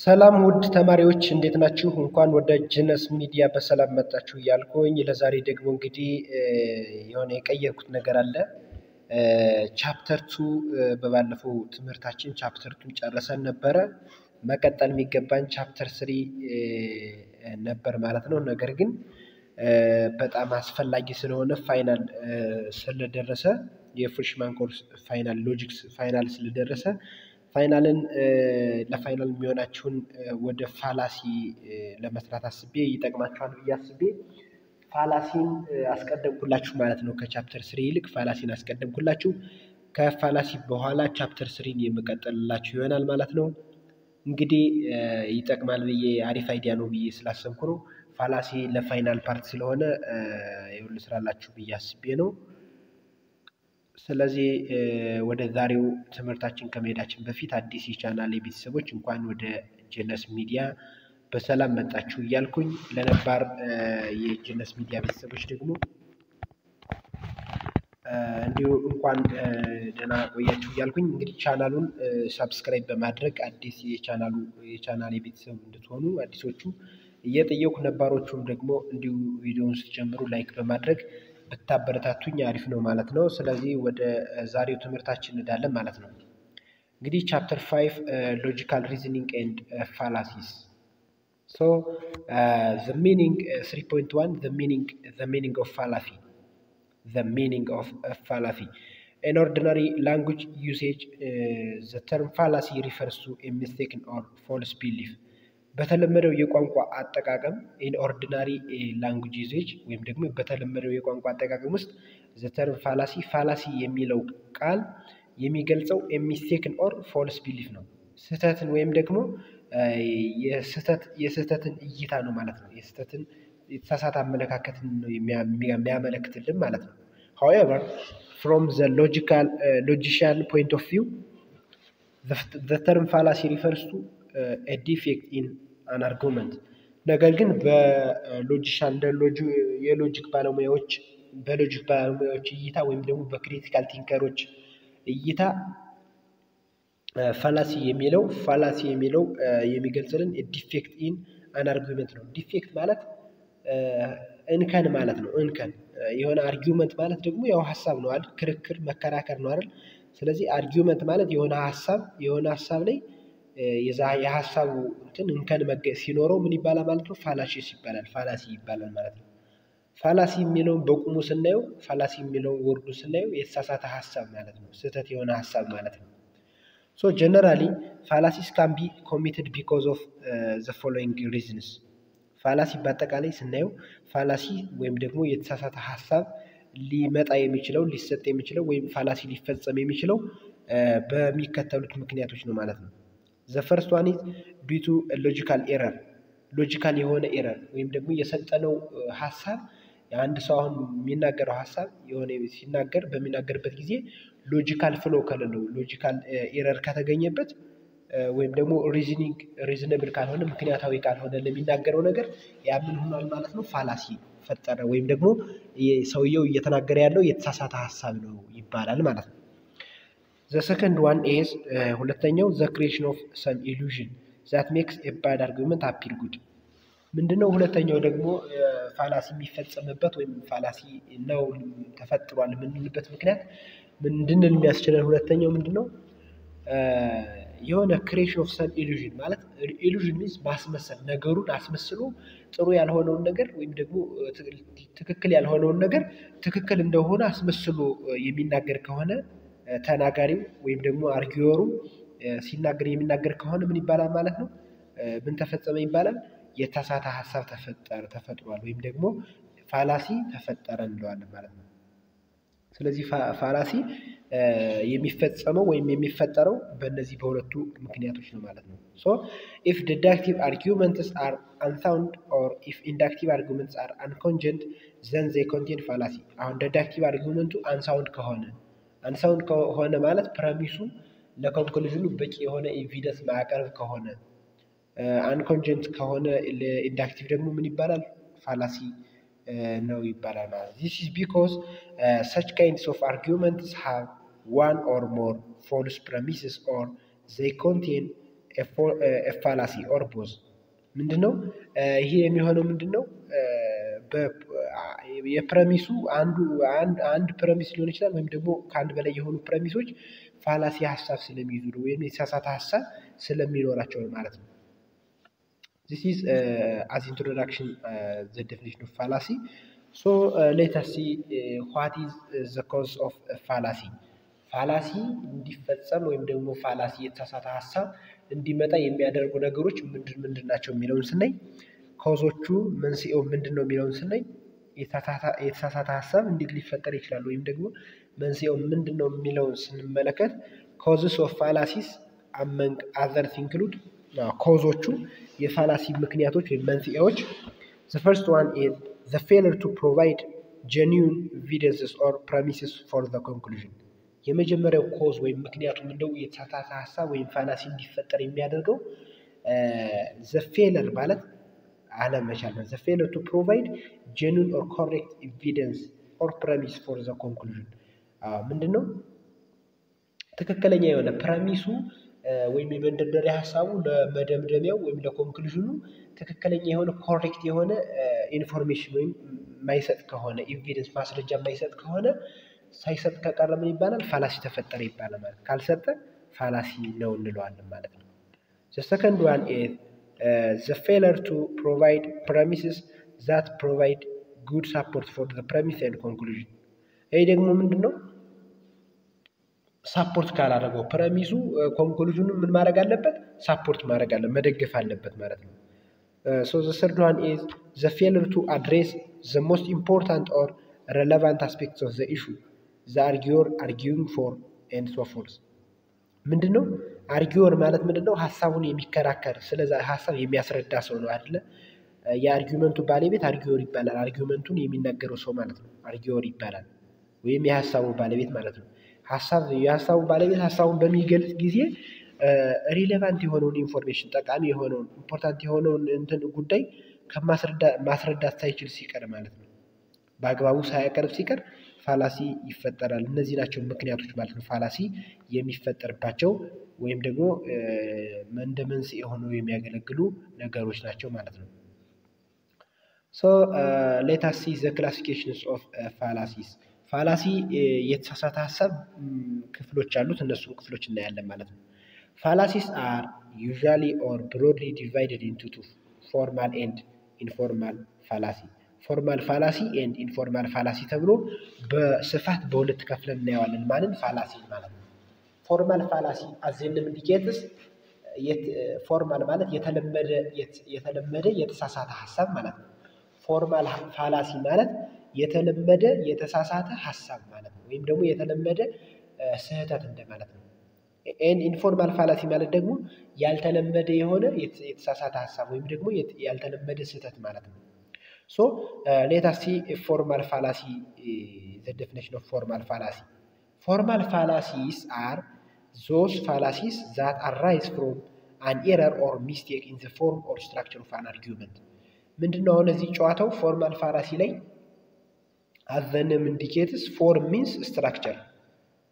ሰላም ውድ ተማሪዎች እንዴት ናችሁ? እንኳን ወደ ጂነስ ሚዲያ በሰላም መጣችሁ እያልኩኝ ለዛሬ ደግሞ እንግዲህ የሆነ የቀየርኩት ነገር አለ። ቻፕተር 2 በባለፈው ትምህርታችን ቻፕተር 2 ጨርሰን ነበረ። መቀጠል የሚገባን ቻፕተር 3 ነበር ማለት ነው። ነገር ግን በጣም አስፈላጊ ስለሆነ ፋይናል ስለደረሰ የፍሬሽማን ኮርስ ፋይናል ሎጂክስ ፋይናል ስለደረሰ ፋይናልን ለፋይናል የሚሆናችሁን ወደ ፋላሲ ለመስራት አስቤ ይጠቅማችኋል ብዬ አስቤ ፋላሲን አስቀደምኩላችሁ ማለት ነው። ከቻፕተር 3 ይልቅ ፋላሲን አስቀደምኩላችሁ። ከፋላሲ በኋላ ቻፕተር 3ን የምቀጥልላችሁ ይሆናል ማለት ነው። እንግዲህ ይጠቅማል ብዬ አሪፍ አይዲያ ነው ብዬ ስላሰብኩ ነው። ፋላሲ ለፋይናል ፓርት ስለሆነ ይሁን ስራላችሁ ብዬ አስቤ ነው። ስለዚህ ወደ ዛሬው ትምህርታችን ከመሄዳችን በፊት አዲስ የቻናሌ ቤተሰቦች እንኳን ወደ ጂነስ ሚዲያ በሰላም መጣችሁ እያልኩኝ ለነባር የጂነስ ሚዲያ ቤተሰቦች ደግሞ እንዲሁ እንኳን ደህና ቆያችሁ እያልኩኝ እንግዲህ ቻናሉን ሰብስክራይብ በማድረግ አዲስ የቻናሌ ቤተሰብ እንድትሆኑ አዲሶቹ እየጠየቁ ነባሮቹም ደግሞ እንዲሁ ቪዲዮውን ስትጀምሩ ላይክ በማድረግ ብታበረታቱኝ አሪፍ ነው ማለት ነው። ስለዚህ ወደ ዛሬው ትምህርታችን እንሄዳለን ማለት ነው። እንግዲህ ቻፕተር 5 ሎጂካል ሪዝኒንግ ኤንድ ፋላሲስ the meaning 3.1 the meaning of fallacy. In ordinary language usage the term fallacy refers to a mistaken or false belief. በተለመደው የቋንቋ አጠቃቀም in ordinary language usage ወይም ደግሞ በተለመደው የቋንቋ አጠቃቀም ውስጥ the term fallacy የሚለው ቃል የሚገልጸው a mistaken or false belief ነው። ስህተትን ወይም ደግሞ የስህተትን እይታ ነው ማለት ነው። የተሳሳተ አመለካከትን ነው የሚያመለክትልን ማለት ነው። However, from the logician point of view, the term fallacy refers to a defect in an argument. ነገር ግን የሎጂክ ባለሙያዎች እይታ ወይም ደግሞ በክሪቲካል ቲንከሮች እይታ ፋላሲ የሚለው የሚገልጽልን ዲፌክት ኢን አን አርጊውመንት ነው። ዲፌክት ማለት እንከን ማለት ነው። እንከን የሆነ አርጊውመንት ማለት ደግሞ ያው ሐሳብ ነው አይደል? ክርክር መከራከር ነው አይደል? ስለዚህ አርጊውመንት ማለት የሆነ ሐሳብ ላይ የሐሳቡ እንከን ሲኖረው ምን ይባላል ማለት ነው? ፋላሲ ይባላል ማለት ነው። ፋላሲ የሚለውን በቁሙ ስናየው ፋላሲ የሚለውን ወርዱ ስናየው የተሳሳተ ሐሳብ ማለት ነው። ስህተት የሆነ ሐሳብ ማለት ነው። So generally fallacies can be committed because of the following reasons. ፋላሲ በአጠቃላይ ስናየው ፋላሲ ወይም ደግሞ የተሳሳተ ሐሳብ ሊመጣ የሚችለው ሊሰጥ የሚችለው ወይም ፋላሲ ሊፈጸም የሚችለው በሚከተሉት ምክንያቶች ነው ማለት ነው። The first one is due to a logical error. ሎጂካል የሆነ ኤረር ወይም ደግሞ የሰጠነው ሐሳብ አንድ ሰው አሁን የሚናገረው ሐሳብ የሆነ ሲናገር በሚናገርበት ጊዜ ሎጂካል ፍሎ ከሌለው ሎጂካል ኤረር ከተገኘበት ወይም ደግሞ ሪዝነብል ካልሆነ ምክንያታዊ ካልሆነ ለሚናገረው ነገር ያ ምን ሆኗል ማለት ነው? ፋላሲ ፈጠረ ወይም ደግሞ ሰውየው እየተናገረ ያለው የተሳሳተ ሐሳብ ነው ይባላል ማለት ነው። The second one is ሁለተኛው the creation of some illusion that makes a bad argument appear good. ምንድነው? ሁለተኛው ደግሞ ፋላሲ የሚፈጸምበት ወይም ፋላሲ ነው ተፈጥሯል የምንልበት ምክንያት ምንድነው የሚያስችለን? ሁለተኛው ምንድነው? የሆነ creation of some illusion ማለት illusion means ማስመሰል፣ ነገሩን አስመስሎ ጥሩ ያልሆነውን ነገር ወይም ደግሞ ትክክል ያልሆነውን ነገር ትክክል እንደሆነ አስመስሎ የሚናገር ከሆነ ተናጋሪው ወይም ደግሞ አርጊወሩ የሚናገር ከሆነ ምን ይባላል ማለት ነው? ምን ተፈጸመ ይባላል? የተሳሳተ ሐሳብ ተፈጥሯል ወይም ደግሞ ፋላሲ ተፈጠረ እንለዋለን ማለት ነው። ስለዚህ ፋላሲ የሚፈጸመው ወይም የሚፈጠረው በእነዚህ በሁለቱ ምክንያቶች ነው ማለት ነው። So if deductive arguments are unsound or if inductive arguments are uncongruent then they contain fallacy. አሁን deductive argumenቱ unsound ከሆነ ማለት ፕረሚሱ ለኮንክሉዥኑ በቂ የሆነ ኤቪደንስ ማቅረብ ከሆነ uncongruent ከሆነ ለኢንዳክቲቭ ደግሞ ምን ይባላል? ፋላሲ ነው ይባላል ማለት ነው። This is because such kinds of arguments have one or more false premises or they contain ፋላሲ ኦር ቦዝ ምንድነው? ይሄ የሚሆነው ምንድነው? የፕረሚሱ አንድ ፕረሚስ ሊሆን ይችላል ወይም ደግሞ ከአንድ በላይ የሆኑ ፕረሚሶች ፋላሲ ሀሳብ ስለሚይዙ ወይም የተሳሳተ ሀሳብ ስለሚኖራቸው ማለት ነው። This is as introduction the definition of fallacy. So let us see what is the cause of fallacy. ፋላሲ እንዲፈጸም ወይም ደግሞ ፋላሲ የተሳሳተ ሀሳብ እንዲመጣ የሚያደርጉ ነገሮች ምንድን ናቸው የሚለውን ስናይ፣ ኮዞቹ መንስኤው ምንድነው የሚለውን ስናይ፣ የተሳሳተ ሀሳብ እንዴት ሊፈጠር ይችላል ወይም ደግሞ መንስኤው ምንድነው የሚለውን ስንመለከት causes of fallacies among others include ኮዞቹ የፋላሲ ምክንያቶች ወይም መንስኤዎች the first one is the failure to provide genuine evidences or premises for the conclusion. የመጀመሪያው ኮዝ ወይም ምክንያቱ ምንድነው? የተሳሳተ ሀሳብ ወይም ፋላሲ እንዲፈጠር የሚያደርገው the failure ማለት አለመቻል ነው። the failure to provide genuine or correct evidence or premise for the conclusion ምንድነው? ትክክለኛ የሆነ ፕረሚሱ ወይም የመንደርደሪያ ሀሳቡ ለመደምደሚያው ወይም ለኮንክሉዥኑ ትክክለኛ የሆነ ኮሬክት የሆነ ኢንፎርሜሽን ወይም ማይሰጥ ከሆነ ኤቪደንስ ማስረጃ ማይሰጥ ከሆነ ሳይሰጥ ከቀረ ምን ይባላል? ፋላሲ ተፈጠረ ይባላል ማለት። ካልሰጠ ፋላሲ ነው እንለዋለን ማለት ነው። the second one is the failure to provide premises that provide good support for the premise and conclusion. ይሄ ደግሞ ምንድነው? ሳፖርት ካላደረገው ፕረሚሱ ኮንክሉዥኑ ምን ማድረግ አለበት? ሳፖርት ማድረግ አለበት፣ መደገፍ አለበት ማለት ነው። so the third one is the failure to address the most important or relevant aspects of the issue the arguer arguing for and so forth. ምንድነው? አርጊወር ማለት ምንድነው? ሐሳቡን የሚከራከር ስለዛ ሐሳብ የሚያስረዳ ሰው ነው አይደለ? የአርጊውመንቱ ባለቤት አርጊወር ይባላል። አርጊውመንቱን የሚናገረው ሰው ማለት ነው አርጊወር ይባላል፣ ወይም የሐሳቡ ባለቤት ማለት ነው። የሐሳቡ ባለቤት ሐሳቡን በሚገልጽ ጊዜ ሪሌቫንት የሆነውን ኢንፎርሜሽን ጠቃሚ የሆነውን ኢምፖርታንት የሆነውን እንትን ጉዳይ ማስረዳት ሳይችል ሲቀር ማለት ነው፣ በአግባቡ ሳያቀርብ ሲቀር ፋላሲ ይፈጠራል። እነዚህ ናቸው ምክንያቶች ማለት ነው ፋላሲ የሚፈጠርባቸው ወይም ደግሞ እንደ መንስኤ ሆነው የሚያገለግሉ ነገሮች ናቸው ማለት ነው። so let us see the classifications of fallacies. ፋላሲ የተሳሳተ ሀሳብ ክፍሎች አሉት፣ እነሱን ክፍሎች እናያለን ማለት ነው። fallacies are usually or broadly divided into two, formal and informal fallacy. ፎርማል ፋላሲ ኤንድ ኢንፎርማል ፋላሲ ተብሎ በስፋት በሁለት ከፍለን እናየዋለን ማለት ፋላሲ ማለት ነው። ፎርማል ፋላሲ አዘንም ኢንዲኬትስ ፎርማል ማለት የተለመደ የተሳሳተ ሀሳብ ማለት ነው። ፎርማል ፋላሲ ማለት የተለመደ የተሳሳተ ሀሳብ ማለት ነው፣ ወይም ደግሞ የተለመደ ስህተት እንደማለት ነው። ኤንድ ኢንፎርማል ፋላሲ ማለት ደግሞ ያልተለመደ የሆነ የተሳሳተ ሀሳብ ወይም ደግሞ ያልተለመደ ስህተት ማለት ነው። So let us see a formal fallacy, the definition of formal fallacy. Formal fallacies are those fallacies that arise from an error or mistake in the form or structure of an argument. ምንድነው አሁን እዚህ ጨዋታው ፎርማል ፋላሲ ላይ as the name indicates form means structure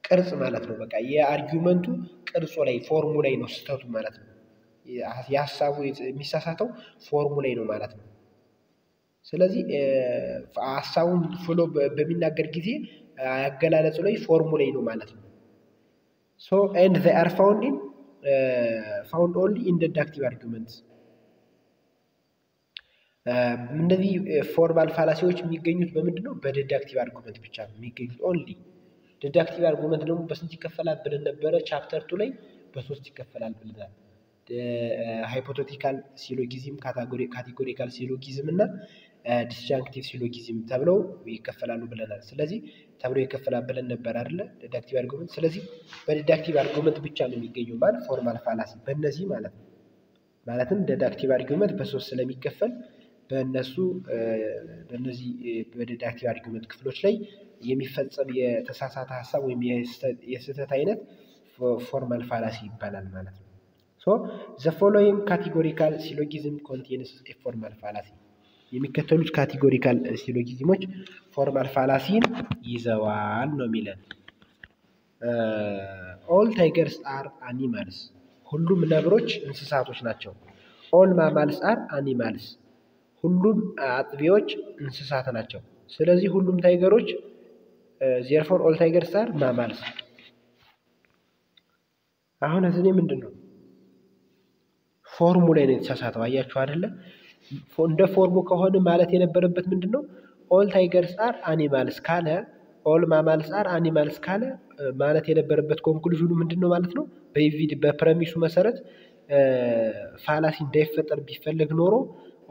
ቅርጽ ማለት ነው። በቃ የአርጊውመንቱ ቅርጹ ላይ ፎርሙ ላይ ነው ስህተቱ ማለት ነው። የሐሳቡ የሚሳሳተው ፎርሙ ላይ ነው ማለት ነው። ስለዚህ ሐሳቡን ፍሎ በሚናገር ጊዜ ያገላለጹ ላይ ፎርሙ ላይ ነው ማለት ነው። so and they are found only in deductive arguments. እነዚህ ፎርማል ፋላሲዎች የሚገኙት በምንድነው? በዲዳክቲቭ አርጉመንት ብቻ ነው የሚገኙት ኦንሊ። ዲዳክቲቭ አርጉመንት ደግሞ በስንት ይከፈላል ብለን ነበረ? ቻፕተር 2 ላይ በሶስት ይከፈላል ብለናል። ሃይፖቴቲካል ሲሎጊዝም፣ ካቴጎሪካል ሲሎጊዝም እና ዲስጃንክቲቭ ሲሎጊዝም ተብለው ይከፈላሉ ብለናል። ስለዚህ ተብለው ይከፈላል ብለን ነበር አይደለ? ዲዳክቲቭ አርጉመንት። ስለዚህ በዲዳክቲቭ አርጉመንት ብቻ ነው የሚገኘው ማለት ፎርማል ፋላሲ በእነዚህ ማለት ነው። ማለትም ዲዳክቲቭ አርጉመንት በሶስት ስለሚከፈል በእነዚህ በዲዳክቲቭ አርጉመንት ክፍሎች ላይ የሚፈጸም የተሳሳተ ሀሳብ ወይም የስህተት አይነት ፎርማል ፋላሲ ይባላል ማለት ነው። so the following categorical syllogism contains a formal fallacy. የሚከተሉት ካቴጎሪካል ሲሎጊዝሞች ፎርማል ፋላሲን ይዘዋል ነው የሚለን። all tigers are animals. ሁሉም ነብሮች እንስሳቶች ናቸው። ኦል ማማልስ አር አኒማልስ ሁሉም አጥቢዎች እንስሳት ናቸው። ስለዚህ ሁሉም ታይገሮች ዜርፎር ኦል ታይገርስ አር ማማልስ። አሁን እዚህ ምንድነው ፎርሙ ላይ ነው የተሳሳተው። አያችሁ አይደለ? እንደ ፎርሙ ከሆነ ማለት የነበረበት ምንድነው ኦል ታይገርስ አር አኒማልስ ካለ ኦል ማማልስ አር አኒማልስ ካለ ማለት የነበረበት ኮንክሉዥኑ ምንድነው ማለት ነው። በፕረሚሱ መሰረት ፋላሲ እንዳይፈጠር ቢፈልግ ኖሮ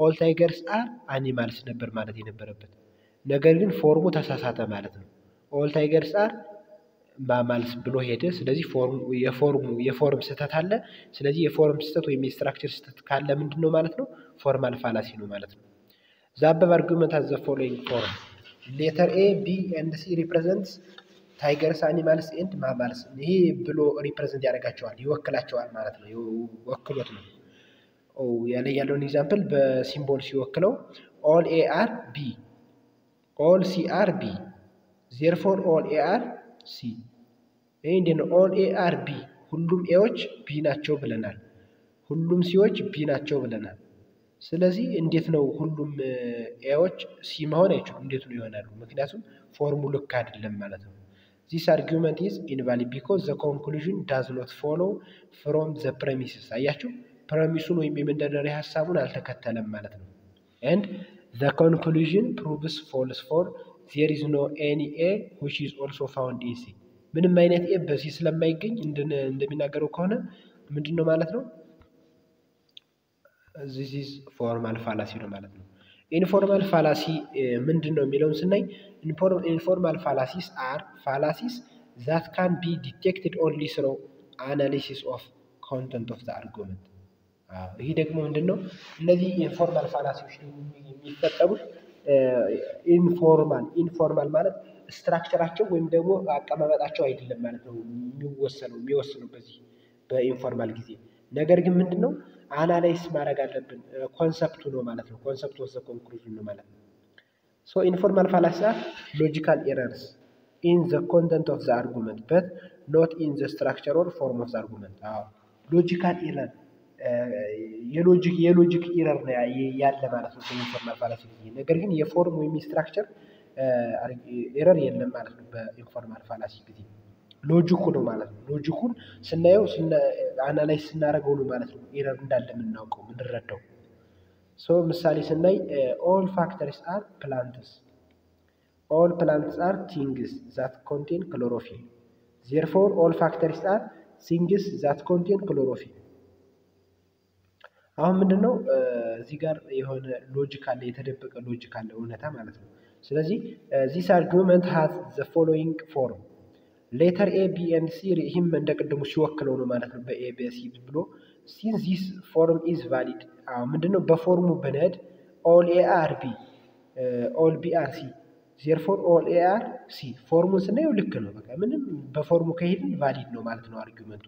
ኦል ታይገርስ አር አኒማልስ ነበር ማለት የነበረበት። ነገር ግን ፎርሙ ተሳሳተ ማለት ነው። ኦል ታይገርስ አር ማማልስ ብሎ ሄደ። ስለዚህ የፎርም ስህተት አለ። ስለዚህ የፎርም ስህተት ወይም የስትራክቸር ስህተት ካለ ምንድነው ማለት ነው ፎርማል ፋላሲ ነው ማለት ነው። The above argument has the following form. Letter A, B and C represents tigers, animals and mammals. ይሄ ብሎ ሪፕሬዘንት ያደርጋቸዋል ይወክላቸዋል ማለት ነው። ወክሎት ነው። ያለውን ኤግዛምፕል በሲምቦል ሲወክለው all A are B, all C are B, therefore all A are C. ይሄ እንደው all A are B ሁሉም ኤዎች ቢ ናቸው ብለናል። ሁሉም ሲዎች ቢ ናቸው ብለናል። ስለዚህ እንዴት ነው ሁሉም ኤዎች ሲ መሆን አይችሉም? እንዴት ነው ይሆናሉ? ምክንያቱም ፎርሙ ልክ አይደለም ማለት ነው። This argument is invalid because the conclusion does not follow from the premises. አያችሁ ፕረሚሱን ወይም የመንደርደሪያ ሐሳቡን አልተከተለም ማለት ነው። And the conclusion proves false for there is no any A which is also found in C. ምንም አይነት ኤ በሲ ስለማይገኝ እንደሚናገረው ከሆነ ምንድነው ማለት ነው this is formal fallacy ነው ማለት ነው። ኢንፎርማል ፋላሲ ምንድነው የሚለውን ስናይ ኢንፎርማል fallacies are fallacies that can be detected only through analysis of content of the argument. ይሄ ደግሞ ምንድነው እነዚህ ኢንፎርማል ፋላሲዎች የሚፈጠሩት ኢንፎርማል ማለት ስትራክቸራቸው ወይም ደግሞ አቀማመጣቸው አይደለም ማለት ነው የሚወሰነው በዚህ በኢንፎርማል ጊዜ። ነገር ግን ምንድነው አናላይዝ ማድረግ አለብን ኮንሰፕቱ ነው ማለት ነው። ኮንሰፕቱ ወዘ ኮንክሉዥን ነው ማለት ነው። ሶ ኢንፎርማል fallacies are logical errors in the content of the argument but not in the structure or form of the argument. ሎጂካል ኤረር የሎጂክ ኤረር ነው ያለ ማለት ነው በኢንፎርማል fallacy ጊዜ። ነገር ግን የፎርም ወይም የስትራክቸር ኤረር የለም ማለት ነው በኢንፎርማል fallacy ጊዜ። ሎጂኩ ነው ማለት ነው። ሎጂኩን ስናየው አናላይዝ ስናደርገው ነው ማለት ነው ኤረር እንዳለ የምናውቀው የምንረዳው። ሶ ምሳሌ ስናይ all factories are plants, all plants are things that contain chlorophyll, therefore all factories are things that contain chlorophyll. አሁን ምንድነው እዚህ ጋር የሆነ ሎጂክ አለ የተደበቀ ሎጂክ አለ እውነታ ማለት ነው። ስለዚህ this argument has the following form. ሌተር ኤ ቢ ኤንድ ሲ ይህም እንደቀደሙ ሲወክለው ነው ማለት ነው በኤ በሲ ብሎ since this form is valid ምንድነው በፎርሙ ብንሄድ all A are B, all B are C, therefore all A are C ፎርሙን ስናየው ልክ ነው። በቃ ምንም በፎርሙ ከሄድን ቫሊድ ነው ማለት ነው አርጊውመንቱ።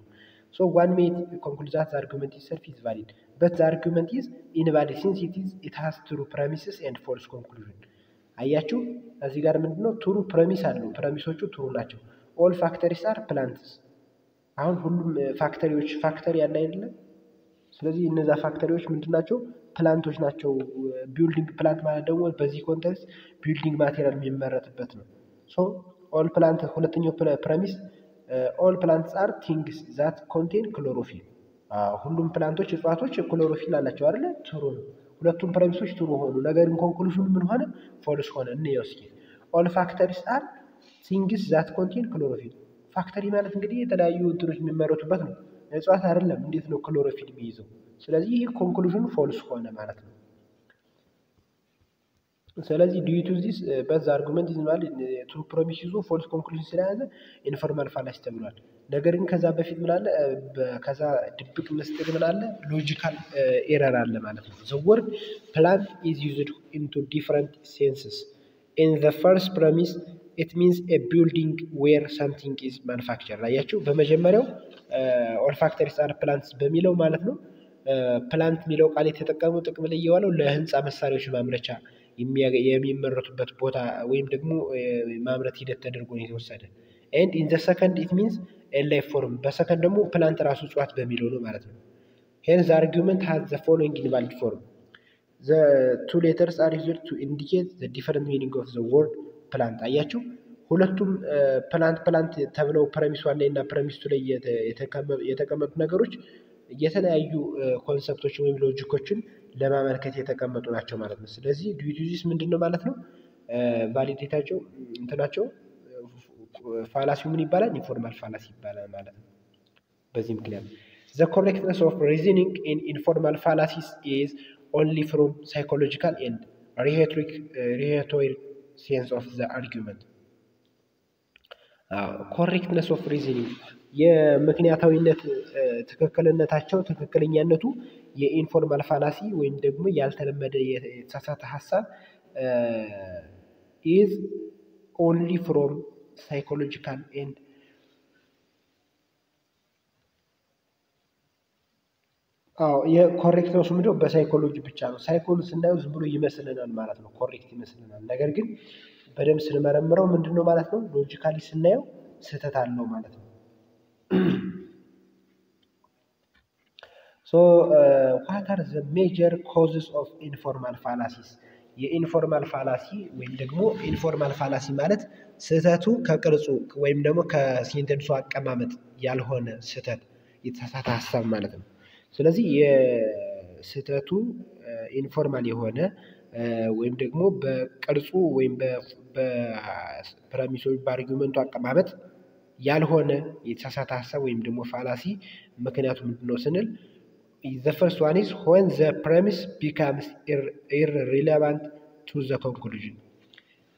so one may conclude that the argument itself is valid but the argument is invalid since it has true premises and false conclusion. አያችሁ እዚህ ጋር ምንድነው ትሩ ፕረሚስ አለው ፕረሚሶቹ ትሩ ናቸው። all factories are plants አሁን ሁሉም ፋክተሪዎች ፋክተሪ ያለ አይደለም። ስለዚህ እነዛ ፋክተሪዎች ምንድናቸው ፕላንቶች ናቸው። ቢልዲንግ ፕላንት ማለት ደግሞ በዚህ ኮንቴክስት ቢልዲንግ ማቴሪያል የሚመረትበት ነው። ሶ all plant ሁለተኛው ፕረሚስ all plants are things that contain chlorophyll ሁሉም ፕላንቶች እጽዋቶች ክሎሮፊል አላቸው አይደለ ትሩ ነው። ሁለቱም ፕረሚሶች ትሩ ሆኑ። ነገር ግን ኮንክሉዥኑ ምን ሆነ ፎልስ ሆነ። እንየው እስኪ all factories are things that contain chlorophyll ፋክተሪ ማለት እንግዲህ የተለያዩ እንትኖች የሚመረቱበት ነው። እጽዋት አይደለም እንዴት ነው ክሎሮፊል የሚይዘው? ስለዚህ ይሄ ኮንክሉዥኑ ፎልስ ሆነ ማለት ነው። ስለዚህ due to this በዛ አርጉመንት ይዝማል ትሩ ፕሮሚስ ይዞ ፎልስ ኮንክሉዥን ስለያዘ ኢንፎርማል ፋላሲ ተብሏል። ነገር ግን ከዛ በፊት ምን አለ ከዛ ድብቅ ምስጢር ምን አለ ሎጂካል ኤረር አለ ማለት ነው። the word plant is used into different senses. In the first premise it means a building where something is manufactured. አያችሁ በመጀመሪያው all factories are plants በሚለው ማለት ነው ፕላንት የሚለው ቃል የተጠቀመው ጥቅም ላይ የዋለው ለህንጻ መሳሪያዎች ማምረቻ የሚመረቱበት ቦታ ወይም ደግሞ ማምረት ሂደት ተደርጎ ነው የተወሰደ። ኤንድ ኢን ዘ ሰከንድ ኢት ሚንስ ኤ ላይፍ ፎርም በሰከንድ ደግሞ ፕላንት ራሱ እጽዋት በሚለው ነው ማለት ነው። ሄንስ አርጊመንት ሃዝ ዘ ፎሎዊንግ ኢንቫሊድ ፎርም ዘ ቱ ሌተርስ አር ዩዝድ ቱ ኢንዲኬት ዘ ዲፈረንት ሚኒንግ ኦፍ ዘ ወርድ ፕላንት። አያችሁ ሁለቱም ፕላንት ተብለው ፕረሚስ ዋን ላይ እና ፕረሚስ ቱ ላይ የተቀመጡ ነገሮች የተለያዩ ኮንሰፕቶችን ወይም ሎጂኮችን ለማመልከት የተቀመጡ ናቸው ማለት ነው። ስለዚህ ዲዩቲዚስ ምንድን ነው ማለት ነው? ቫሊዴታቸው እንትናቸው ፋላሲው ምን ይባላል? ኢንፎርማል ፋላሲ ይባላል ማለት ነው። በዚህ ምክንያት the correctness of reasoning in informal fallacies is only from psychological and rhetoric sense of the argument. correctness of reasoning የምክንያታዊነት ትክክልነታቸው ትክክለኛነቱ የኢንፎርማል ፋላሲ ወይም ደግሞ ያልተለመደ የተሳሳተ ሀሳብ is only from psychological and የኮሬክትነሱ ምንድነው? በሳይኮሎጂ ብቻ ነው። ሳይኮሎጂ ስናየው ዝም ብሎ ይመስለናል ማለት ነው፣ ኮሬክት ይመስለናል። ነገር ግን በደንብ ስንመረምረው ምንድነው ማለት ነው? ሎጂካሊ ስናየው ስህተት አለው ማለት ነው። So what are the major causes of informal fallacies? የኢንፎርማል ፋላሲ ወይም ደግሞ ኢንፎርማል ፋላሲ ማለት ስህተቱ ከቅርጹ ወይም ደግሞ ከሴንተንሱ አቀማመጥ ያልሆነ ስህተት የተሳሳተ ሀሳብ ማለት ነው። ስለዚህ የስህተቱ ኢንፎርማል የሆነ ወይም ደግሞ በቅርጹ ወይም በፕረሚስ ወይም በአርጊመንቱ አቀማመጥ ያልሆነ የተሳሳተ ሀሳብ ወይም ደግሞ ፋላሲ ምክንያቱ ምንድነው ስንል the first one is when the premise becomes irrelevant to the conclusion.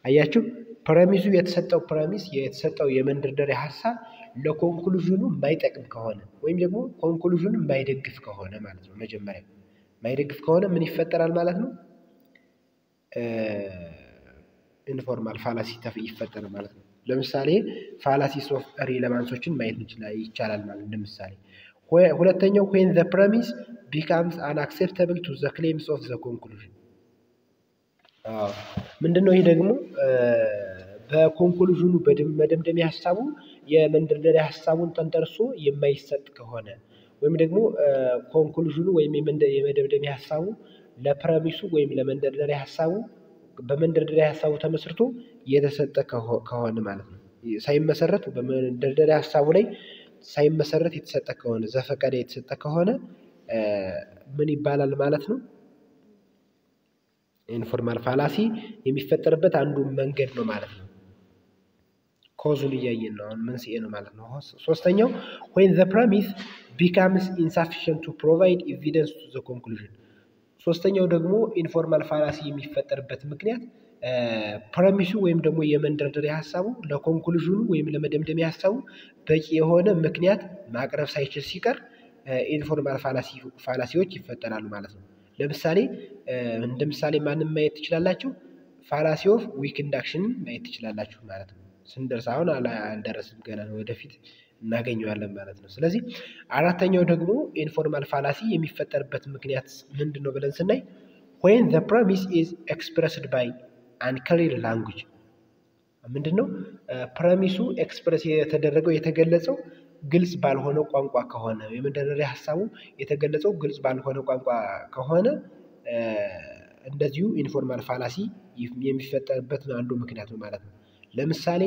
አያችሁ ፕረሚሱ የተሰጠው የመንደርደሪያ ሀሳብ ለኮንክሉዥኑ የማይጠቅም ከሆነ ወይም ደግሞ ኮንክሉዥኑ የማይደግፍ ከሆነ ማለት ነው። መጀመሪያ የማይደግፍ ከሆነ ምን ይፈጠራል ማለት ነው? ኢንፎርማል ፋላሲ ይፈጠራል ማለት ነው። ለምሳሌ ፋላሲስ ኦፍ ሪሌቫንሶችን ማየት ይቻላል ማለት ለምሳሌ ሁለተኛው when the premise becomes unacceptable to the claims of the conclusion. ምንድነው ይሄ ደግሞ በኮንክሉዥኑ በመደምደሚያ ሀሳቡ የመንደርደሪያ ሀሳቡን ተንተርሶ የማይሰጥ ከሆነ ወይም ደግሞ ኮንክሉዥኑ ወይም የመደምደሚያ ሀሳቡ ለፕረሚሱ ወይም ለመንደርደሪያ ሀሳቡ በመንደርደሪያ ሀሳቡ ተመስርቶ የተሰጠ ከሆነ ማለት ነው። ሳይመሰረት በመንደርደሪያ ሀሳቡ ላይ ሳይመሰረት የተሰጠ ከሆነ ዘፈቀደ የተሰጠ ከሆነ ምን ይባላል ማለት ነው? ኢንፎርማል ፋላሲ የሚፈጠርበት አንዱ መንገድ ነው ማለት ነው። ኮዙን እያየን ነው፣ አሁን መንስኤ ነው ማለት ነው። ሶስተኛው when the premise becomes insufficient to provide evidence to the conclusion. ሶስተኛው ደግሞ ኢንፎርማል ፋላሲ የሚፈጠርበት ምክንያት ፕረሚሱ ወይም ደግሞ የመንደርደሪያ ሀሳቡ ለኮንክሉዥኑ ወይም ለመደምደሚያ ሀሳቡ በቂ የሆነ ምክንያት ማቅረብ ሳይችል ሲቀር ኢንፎርማል ፋላሲዎች ይፈጠራሉ ማለት ነው። ለምሳሌ እንደ ምሳሌ ማንም ማየት ትችላላችሁ? ፋላሲ ኦፍ ዊክ ኢንዳክሽንን ማየት ትችላላችሁ ማለት ነው። ስንደርስ አሁን አልደረስም ገና ነው፣ ወደፊት እናገኘዋለን ማለት ነው። ስለዚህ አራተኛው ደግሞ ኢንፎርማል ፋላሲ የሚፈጠርበት ምክንያት ምንድን ነው ብለን ስናይ when the premise is expressed by unclear language. ምንድነው ፕረሚሱ ኤክስፕረስ የተደረገው የተገለጸው ግልጽ ባልሆነ ቋንቋ ከሆነ የመንደርደሪያ ሀሳቡ የተገለጸው ግልጽ ባልሆነ ቋንቋ ከሆነ እንደዚሁ ኢንፎርማል ፋላሲ የሚፈጠርበት አንዱ ምክንያት ነው ማለት ነው። ለምሳሌ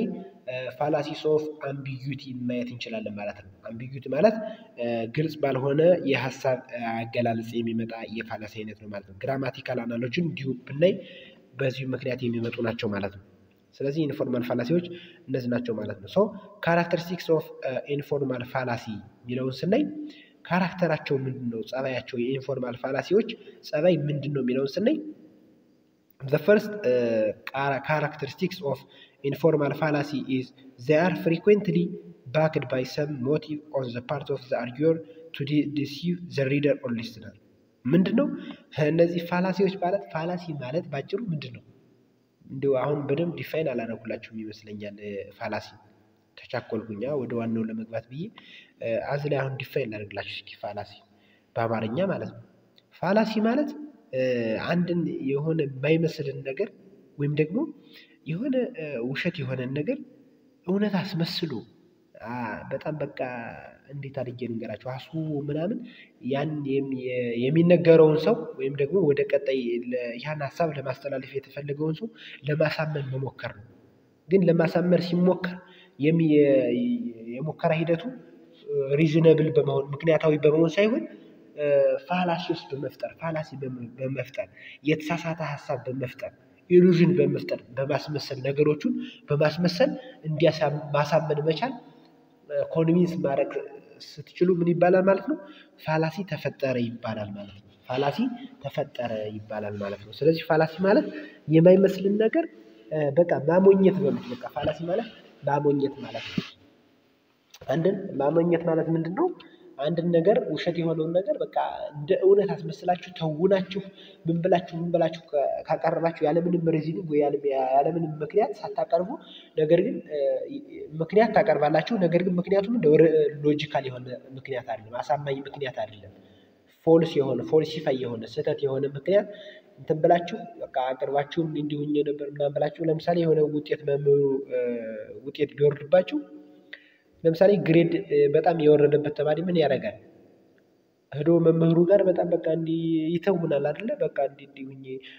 ፋላሲስ ኦፍ አምቢጊዩቲ ማየት እንችላለን ማለት ነው። አምቢጊዩቲ ማለት ግልጽ ባልሆነ የሀሳብ አገላለጽ የሚመጣ የፋላሲ አይነት ነው ማለት ነው። ግራማቲካል አናሎጂን እንዲሁ ብናይ በዚሁ ምክንያት የሚመጡ ናቸው ማለት ነው። ስለዚህ ኢንፎርማል ፋላሲዎች እነዚህ ናቸው ማለት ነው። ሶ ካራክተሪስቲክስ ኦፍ ኢንፎርማል ፋላሲ የሚለውን ስናይ ካራክተራቸው ምንድነው? ጸባያቸው የኢንፎርማል ፋላሲዎች ጸባይ ምንድነው የሚለውን ስናይ the first characteristics of informal fallacy is they are frequently backed by some motive on the part of the arguer to deceive the reader or listener. ምንድነው እነዚህ ፋላሲዎች ማለት? ፋላሲ ማለት ባጭሩ ምንድነው? እንደው አሁን በደንብ ዲፋይን አላደረኩላችሁም ይመስለኛል። ፋላሲ ተቻኮልኩኛ ወደ ዋናው ለመግባት ብዬ አዝ ላይ አሁን ዲፋይን ላደርግላችሁ እስኪ ፋላሲ በአማርኛ ማለት ነው። ፋላሲ ማለት አንድን የሆነ የማይመስልን ነገር ወይም ደግሞ የሆነ ውሸት የሆነን ነገር እውነት አስመስሎ በጣም በቃ እንዴት አድርጌ ልንገራችሁ አስቡ ምናምን ያን የሚነገረውን ሰው ወይም ደግሞ ወደ ቀጣይ ያን ሐሳብ ለማስተላለፍ የተፈለገውን ሰው ለማሳመን መሞከር ነው። ግን ለማሳመን ሲሞከር የሙከራ ሂደቱ ሪዝነብል በመሆን ምክንያታዊ በመሆን ሳይሆን ፋላሲ በመፍጠር የተሳሳተ ሐሳብ በመፍጠር ኢሉዥን በመፍጠር በማስመሰል ነገሮችን በማስመሰል ማሳመን መቻል ኮንቪንስ ማድረግ ስትችሉ ምን ይባላል ማለት ነው? ፋላሲ ተፈጠረ ይባላል ማለት ነው። ፋላሲ ተፈጠረ ይባላል ማለት ነው። ስለዚህ ፋላሲ ማለት የማይመስልን ነገር በቃ ማሞኘት በቃ ፋላሲ ማለት ማሞኘት ማለት ነው። ማሞኘት ማለት ምንድነው? አንድን ነገር ውሸት የሆነውን ነገር በቃ እንደ እውነት አስመስላችሁ ተውናችሁ ምን ብላችሁ ካቀረባችሁ ያለምንም ሪዝኒንግ ወይ ያለምንም ምክንያት ሳታቀርቡ ነገር ግን ምክንያት ታቀርባላችሁ። ነገር ግን ምክንያቱም ሎጂካል የሆነ ምክንያት አይደለም፣ አሳማኝ ምክንያት አይደለም። ፎልሲፋይ የሆነ ስህተት የሆነ ምክንያት እንትን ብላችሁ በቃ አቅርባችሁ እንዲሁኝ ነበር ምናምን ብላችሁ ለምሳሌ የሆነ ውጤት ቢወርድባችሁ ለምሳሌ ግሬድ በጣም የወረደበት ተማሪ ምን ያደርጋል? ሄዶ መምህሩ ጋር በጣም በቃ ይተውናል አይደለ? በቃ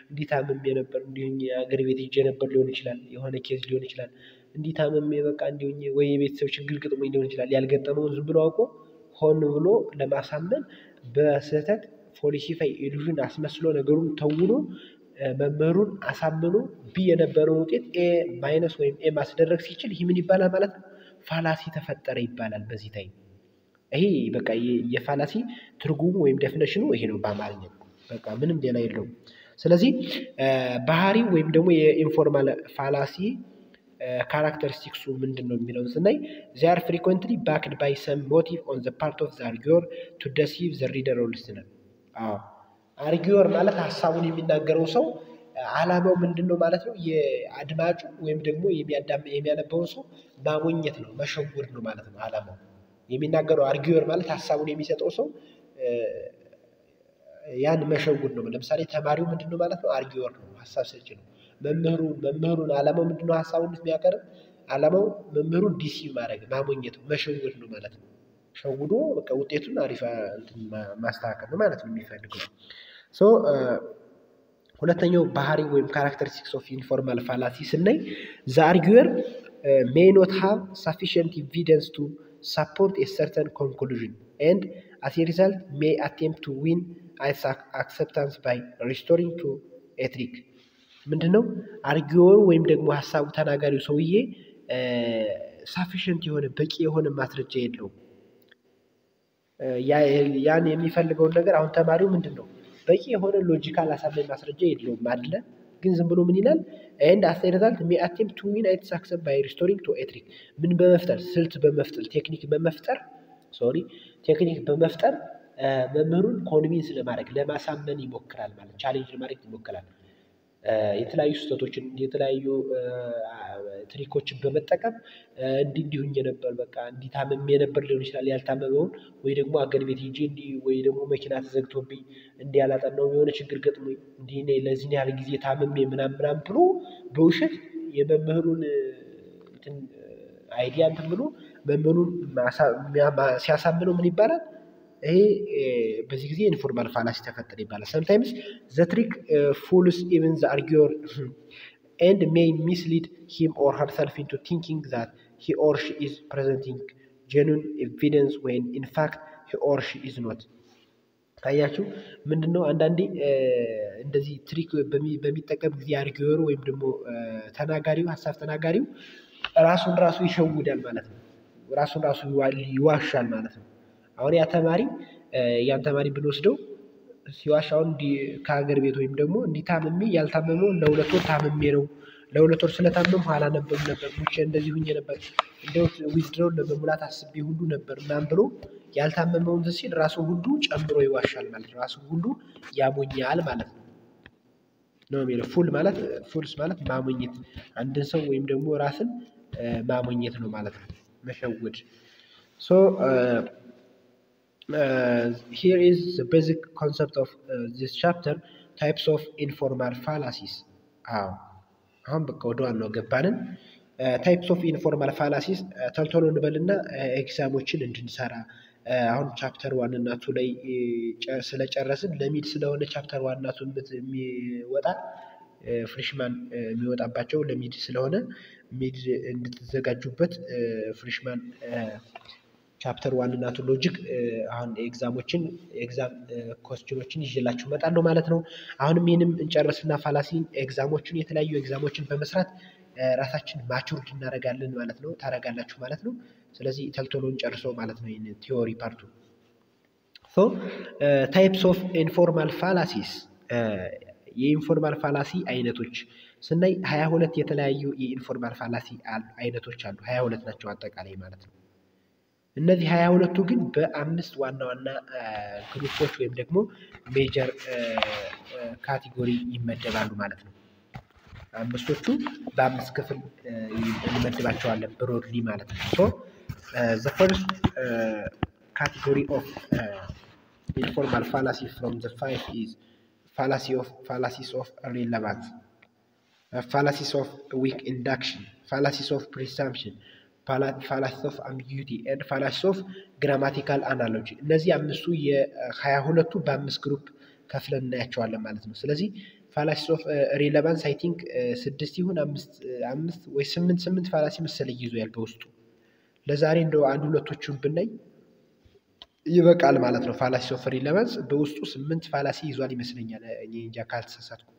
እንዲታመም ነበር እንዲሁኝ አገር ቤት ሄጄ ነበር ሊሆን ይችላል፣ የሆነ ኬዝ ሊሆን ይችላል። እንዲታመም በቃ እንዲሁኝ ወይ የቤተሰብ ችግር ገጥሞኝ ሊሆን ይችላል። ያልገጠመውን ዝም ብሎ አውቆ ሆን ብሎ ለማሳመን በስህተት ፎልሲፋይ ኢሉዥን አስመስሎ ነገሩን ተውኖ መምህሩን አሳምኖ ቢ የነበረውን ውጤት ኤ ማይነስ ወይም ኤ ማስደረግ ሲችል ይህ ምን ይባላል ማለት ነው? ፋላሲ ተፈጠረ ይባላል። በዚህ ታይም ይሄ በቃ የፋላሲ ትርጉሙ ወይም ዴፊኒሽኑ ይሄ ነው በአማርኛ። በቃ ምንም ሌላ የለውም። ስለዚህ ባህሪው ወይም ደግሞ የኢንፎርማል ፋላሲ ካራክተሪስቲክሱ ምንድነው የሚለውን ስናይ they are frequently backed by some motive on the part of the arguer to deceive the reader or listener። አርጊወር ማለት ሐሳቡን የሚናገረው ሰው ዓላማው ምንድነው ማለት ነው? የአድማጩ ወይም ደግሞ የሚያነበው ሰው ማሞኘት ነው፣ መሸወድ ነው ማለት ነው። ዓላማው የሚናገረው አርጊወር ማለት ሐሳቡን የሚሰጠው ሰው ያን መሸወድ ነው። ለምሳሌ ተማሪው ምንድነው ማለት ነው? አርጊወር ነው፣ ሐሳብ ሰጪ ነው። መምህሩን ዓላማው ምንድነው? ሐሳቡን የሚያቀርብ ዓላማው መምህሩን ዲሲቭ ማድረግ ማሞኘት ነው፣ መሸወድ ነው ማለት ነው። ሸውዶ በቃ ውጤቱን አሪፍ ማስተካከል ነው ማለት ነው የሚፈልገው። ሁለተኛው ባህሪ ወይም ካራክተሪስቲክስ ኦፍ ኢንፎርማል ፋላሲ ስናይ ዘ አርጊወር may not have sufficient evidence to support a certain conclusion and as a result may attempt to win its acceptance by restoring to a trick። ምንድነው? አርጊወሩ ወይም ደግሞ ሐሳቡ ተናጋሪው ሰውዬ ሳፊሽንት የሆነ በቂ የሆነ ማስረጃ የለውም። ያን የሚፈልገውን ነገር አሁን ተማሪው ምንድነው? በቂ የሆነ ሎጂካል አሳማኝ ማስረጃ የለውም አይደለ? ግን ዝም ብሎ ምን ይላል? and as a result may attempt to win its success by restoring to a trick። ምን በመፍጠር ስልት በመፍጠር ቴክኒክ በመፍጠር መምህሩን ኮንቪንስ ለማድረግ ለማሳመን ይሞክራል ማለት ቻሌንጅ ለማድረግ ይሞክራል። የተለያዩ ስህተቶችን የተለያዩ ትሪኮችን በመጠቀም እንዲሁኝ ነበር በቃ እንዲታመም ነበር ሊሆን ይችላል። ያልታመመውን ወይ ደግሞ አገር ቤት ሄጄ ወይ ደግሞ መኪና ተዘግቶብኝ ያላጠናው የሆነ ችግር ገጥሞኝ ለዚህ ያህል ጊዜ ታመሜ ምናምን ብሎ በውሸት የመምህሩን አይዲያ ብሎ መምህሩን ሲያሳምነው ምን ይባላል? ይሄ በዚህ ጊዜ ኢንፎርማል ፋላሲ ተፈጠረ ይባላል። sometimes the trick fools even the arguer and may mislead him or herself into thinking that he or she is presenting genuine evidence when in fact he or she is not። ታያችሁ ምንድነው? አንዳንዴ እንደዚህ ትሪክ በሚጠቀም ጊዜ አርጊወሩ ወይም ደግሞ ሐሳብ ተናጋሪው ራሱ ይሸውዳል ማለት ነው። ራሱ ይዋሻል ማለት ነው። አሁን ያን ተማሪ ብንወስደው ሲዋሽ አሁን ከሀገር ቤት ወይም ደግሞ እንዲታመሚ ያልታመመውን ለሁለት ወር ታመሜ ነው፣ ለሁለት ወር ስለታመምኩ አላነበብም ነበር፣ ሙቼ እንደዚህ ሁኜ ነበር፣ እንደው ዊዝድሮውን ለመሙላት አስቤ ሁሉ ነበር ምናምን ብሎ ያልታመመውን ሲል ራሱ ሁሉ ጨምሮ ይዋሻል ማለት ነው። ራሱ ሁሉ ያሞኛል ማለት ነው የሚለው። ፉልስ ማለት ማሞኘት፣ አንድን ሰው ወይም ደግሞ ራስን ማሞኘት ነው ማለት ነው፣ መሸወድ። Here is the basic concept of this chapter, types of informal fallacies። አሁን በቃ ወደ ዋናው ገባንን። ታይፕስ ኦፍ ኢንፎርማል ፋላሲስ ቶሎ እንበልና ኤግዛሞችን እንድንሰራ አሁን ቻፕተር 1 እና 2 ላይ ስለጨረስን ለሚድ ስለሆነ ቻፕተር 1 እና 2 የሚወጣ ፍሬሽማን የሚወጣባቸው ለሚድ ስለሆነ ሚድ እንድትዘጋጁበት ፍሬሽማን ቻፕተር 1 እና 2 ሎጂክ አሁን ኤግዛም ኮስችኖችን ይዤላችሁ እመጣለሁ ማለት ነው። አሁንም ይህንም እንጨርስና ፋላሲን ኤግዛሞችን የተለያዩ ኤግዛሞችን በመስራት ራሳችን ማቹርድ እናደርጋለን ማለት ነው። ታደርጋላችሁ ማለት ነው። ስለዚህ ቶሎ እንጨርሰው ማለት ነው ይሄን ቲዮሪ ፓርቱ። ታይፕስ ኦፍ ኢንፎርማል ፋላሲስ የኢንፎርማል ፋላሲ አይነቶች ስናይ 22 የተለያዩ የኢንፎርማል ፋላሲ አይነቶች አሉ። 22 ናቸው አጠቃላይ ማለት ነው። እነዚህ 22ቱ ግን በአምስት ዋና ዋና ግሩፖች ወይም ደግሞ ሜጀር ካቴጎሪ ይመደባሉ ማለት ነው። አምስቶቹ በአምስት ክፍል እንመድባቸዋለን ብሮድሊ ማለት ነው። ሶ the first category of informal fallacy from the 5 is fallacies of relevance, fallacies of weak induction, fallacies of presumption, fallacies of ambiguity and fallacies of grammatical analogy። እነዚህ አምስቱ የ22ቱ በአምስት ግሩፕ ከፍለን እናያቸዋለን ማለት ነው። ስለዚህ ፋላሲስ ኦፍ ሪሌቫንስ አይ ቲንክ 6 ይሁን 5 ወይ 8 ፋላሲ መሰለኝ ይዟል በውስጡ። ለዛሬ እንደው አንድ ሁለቶቹን ብናይ ይበቃል ማለት ነው። ፋላሲስ ኦፍ ሪሌቫንስ በውስጡ 8 ፋላሲ ይዟል ይመስለኛል። እኔ እንጃ ካልተሳሳትኩ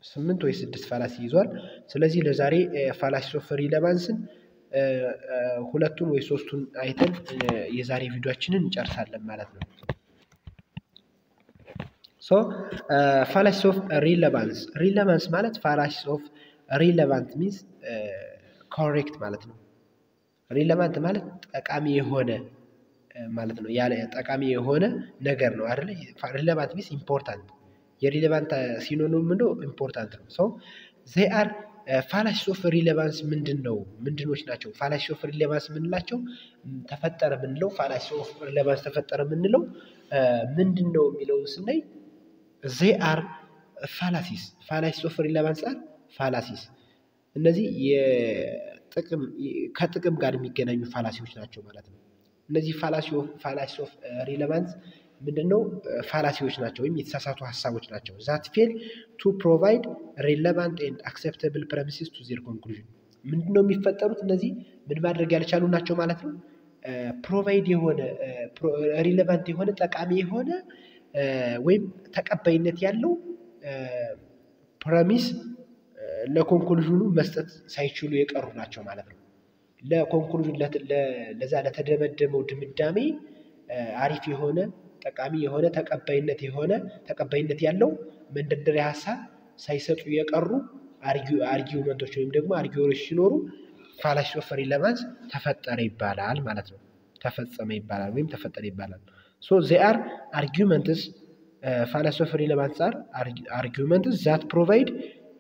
8 ወይ 6 ፋላሲ ይዟል። ስለዚህ ለዛሬ ፋላሲስ ኦፍ ሪሌቫንስን ሁለቱን ወይ ሶስቱን አይተን የዛሬ ቪዲዮአችንን እንጨርሳለን ማለት ነው። ሶ ፋላሲስ ኦፍ ሪሌቫንስ ማለት ፋላሲስ ኦፍ ሪሌቫንት ሚንስ ኮሬክት ማለት ነው። ሪሌቫንት ማለት ጠቃሚ የሆነ ማለት ነው። ያለ ጠቃሚ የሆነ ነገር ነው አይደል? ሪሌቫንት ሚንስ ኢምፖርታንት። የሪሌቫንት ሲኖኒም ነው ኢምፖርታንት ነው። ሶ they are ፋላሲስ ኦፍ ሪሌቫንስ ምንድኖች ናቸው? ፋላሲስ ኦፍ ሪሌቫንስ የምንላቸው ተፈጠረ የምንለው ፋላሲስ ኦፍ ሪሌቫንስ ተፈጠረ የምንለው ምንድነው የሚለውን ስናይ they are fallacies of relevance are fallacies። እነዚህ ከጥቅም ጋር የሚገናኙ ፋላሲዎች ናቸው ማለት ነው። እነዚህ ፋላሲስ ኦፍ ሪሌቫንስ ምንድነው? ፋላሲዎች ናቸው ወይም የተሳሳቱ ሀሳቦች ናቸው። that fail to provide relevant and acceptable premises to their conclusion። ምንድነው የሚፈጠሩት? እነዚህ ምን ማድረግ ያልቻሉ ናቸው ማለት ነው። ፕሮቫይድ የሆነ ሪሌቫንት የሆነ ጠቃሚ የሆነ ወይም ተቀባይነት ያለው ፕረሚስ ለኮንክሉዥኑ መስጠት ሳይችሉ የቀሩ ናቸው ማለት ነው። ለኮንክሉዥን ለዛ ለተደመደመው ድምዳሜ አሪፍ የሆነ ጠቃሚ የሆነ ተቀባይነት ያለው መንደርደሪያ ሀሳብ ሳይሰጡ የቀሩ አርጊውመንቶች ወይም ደግሞ አርጊዎሮች ሲኖሩ ፋላሲስ ኦፍ ሪሌቫንስ ተፈጠረ ይባላል ማለት ነው። ተፈጸመ ይባላል ወይም ተፈጠረ ይባላል። So they are arguments, fallacies of relevance are arguments that provide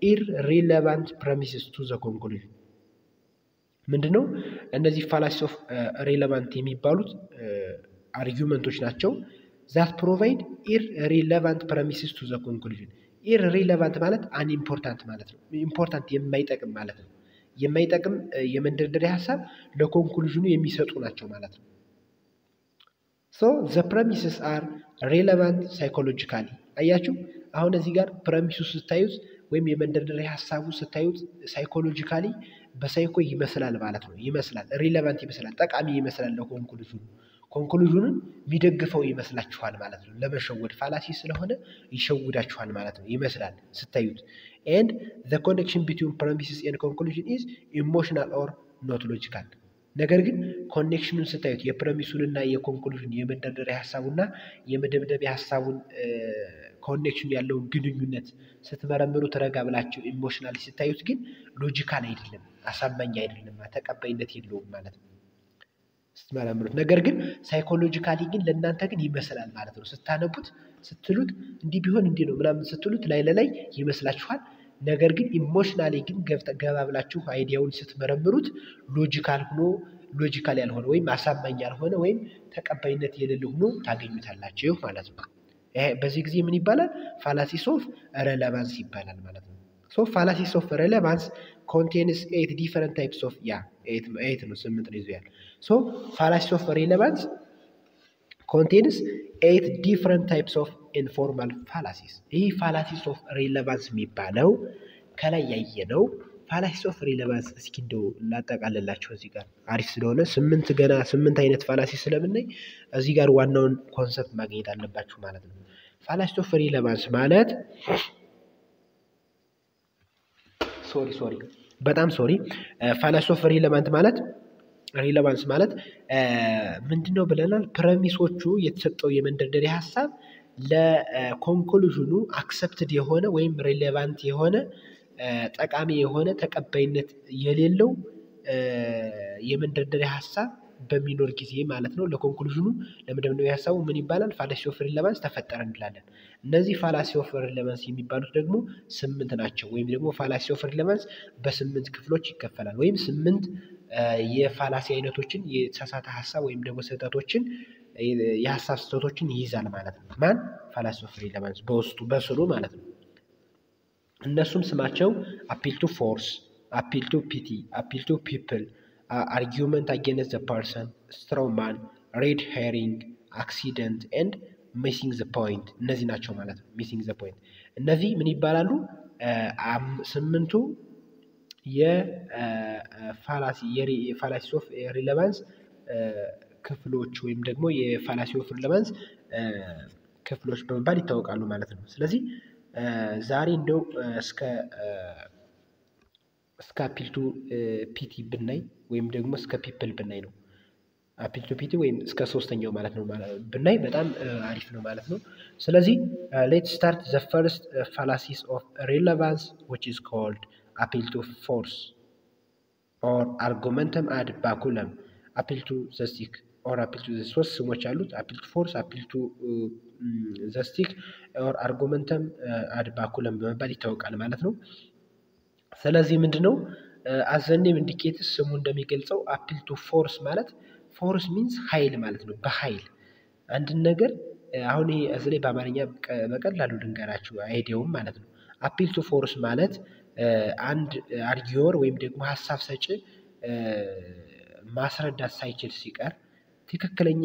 irrelevant premises to the conclusion። ምንድነው? እነዚህ ፋላሲስ ኦፍ ሪሌቫንት የሚባሉት አርጊውመንቶች ናቸው። that provide irrelevant premises to the conclusion። irrelevant ማለት unimportant ማለት ነው። ኢምፖርታንት የማይጠቅም ማለት ነው። የማይጠቅም የመንደርደሪያ ሀሳብ ለኮንክሉዥኑ የሚሰጡ ናቸው ማለት ነው። So the premises are relevant psychologically። አያችሁ አሁን እዚህ ጋር ፕረሚሱ ስታዩት ወይም የመንደርደሪያ ሀሳቡ ስታዩት ሳይኮሎጂካሊ በሳይኮ ይመስላል ማለት ነው። ይመስላል ሪሌቫንት ይመስላል ጠቃሚ ይመስላል ኮንክሉዥኑን የሚደግፈው ይመስላችኋል ማለት ነው። ለመሸወድ ፋላሲ ስለሆነ ይሸውዳችኋል ማለት ነው። ይመስላል ስታዩት and the connection between premises and conclusion is emotional or not logical። ነገር ግን ኮኔክሽኑን ስታዩት የፕረሚሱንና የኮንክሉዥን የመንደርደሪያ ሀሳቡና የመደምደሚያ ሀሳቡን ኮኔክሽን ያለውን ግንኙነት ስትመረምሩ ተረጋ ብላችሁ ኢሞሽናሊ ስታዩት ግን ሎጂካል አይደለም፣ አሳማኝ አይደለም፣ ተቀባይነት የለውም ማለት ነው ስትመረምሩት። ነገር ግን ሳይኮሎጂካሊ ግን ለእናንተ ግን ይመስላል ማለት ነው። ስታነቡት ስትሉት እንዲህ ቢሆን እንዲህ ነው ምናምን ስትሉት ላይ ይመስላችኋል። ነገር ግን ኢሞሽናሊ ግን ገባ ብላችሁ አይዲያውን ስትመረምሩት ሎጂካል ያልሆነ ወይም አሳማኝ ያልሆነ ወይም ተቀባይነት የሌለው ሆኖ ታገኙታላችሁ ማለት ነው። በዚህ ጊዜ ምን ይባላል? ፋላሲስ ኦፍ ሬሌቫንስ ይባላል ማለት ነው። ሶ ፋላሲስ ኦፍ ሬሌቫንስ contains 8 different types of 8 ነው 8 ነው ይዟል። so fallacy of relevance contains 8 different types of informal fallacies። ይህ fallacies of relevance የሚባለው ከላይ ያየነው fallacies of relevance እስኪ እንደው ላጠቃልላችሁ እዚህ ጋር አሪፍ ስለሆነ 8 አይነት fallacy ስለምናይ እዚህ ጋር ዋናውን ኮንሰፕት ማግኘት አለባችሁ ማለት ነው። fallacy of relevance ማለት fallacy of relevance ማለት ምንድነው ብለናል? ፕሬሚሶቹ የተሰጠው የመንደርደሪያ ሐሳብ ለኮንክሉዥኑ አክሰፕትድ የሆነ ወይም ሪሌቫንት የሆነ ጠቃሚ የሆነ ተቀባይነት የሌለው የመንደርደሪያ ሐሳብ በሚኖር ጊዜ ማለት ነው። ለኮንክሉዥኑ ለመደምደሚያ ሐሳቡ ምን ይባላል? ፋላሲ ኦፍ ሪሌቫንስ ተፈጠረ እንላለን። እነዚህ ፋላሲ ኦፍ ሪሌቫንስ የሚባሉት ደግሞ 8 ናቸው። ወይም ደግሞ ፋላሲ ኦፍ ሪሌቫንስ በ8 ክፍሎች ይከፈላል። ወይም 8 የፋላሲ አይነቶችን የተሳሳተ ሐሳብ ወይም ደግሞ ስህተቶችን የሐሳብ ስህተቶችን ይይዛል ማለት ነው። ማን? ፋላሲ ኦፍ ሪሌቫንስ በውስጡ በስሩ ማለት ነው። እነሱም ስማቸው አፒል ቱ ፎርስ፣ አፒል ቱ ፒቲ፣ አፒል ቱ ፒፕል፣ አርጊውመንት አጌንስት ዘ ፐርሰን፣ ስትሮማን፣ ሬድ ሄሪንግ፣ አክሲደንት ኤንድ ሚሲንግ ዘ ፖይንት እነዚህ ናቸው ማለት ነው። ሚሲንግ ዘ ፖይንት እነዚህ ምን ይባላሉ? 8ቱ የፋላሲ ኦፍ ሪሌቫንስ ክፍሎች ወይም ደግሞ የፋላሲ ኦፍ ሪሌቫንስ ክፍሎች በመባል ይታወቃሉ ማለት ነው። ስለዚህ ዛሬ እንደው እስከ አፒል ቱ ፒቲ ብናይ ወይም ደግሞ እስከ ፒፕል ብናይ ነው። አፒል ቱ ፒቲ ወይም እስከ ሶስተኛው ማለት ነው ብናይ በጣም አሪፍ ነው ማለት ነው። ስለዚህ ሌትስ ስታርት ዘ ፈርስት ፋላሲስ ኦፍ ሪሌቫንስ which is called appeal to force or argumentum ad baculum, appeal to the stick or appeal to the ሶስት ስሞች አሉት። appeal to force, appeal to the stick or argumentum ad baculum በመባል ይታወቃል ማለት ነው። ስለዚህ ምንድነው as the name indicates ስሙ እንደሚገልጸው appeal to force ማለት force means ኃይል ማለት ነው። በኃይል አንድ ነገር አሁን ይሄ እዚህ ላይ በአማርኛ በቀላሉ ልንገራችሁ አይዲያውም ማለት ነው። appeal to force ማለት አንድ አርጊዮር ወይም ደግሞ ሐሳብ ሰጪ ማስረዳት ሳይችል ሲቀር ትክክለኛ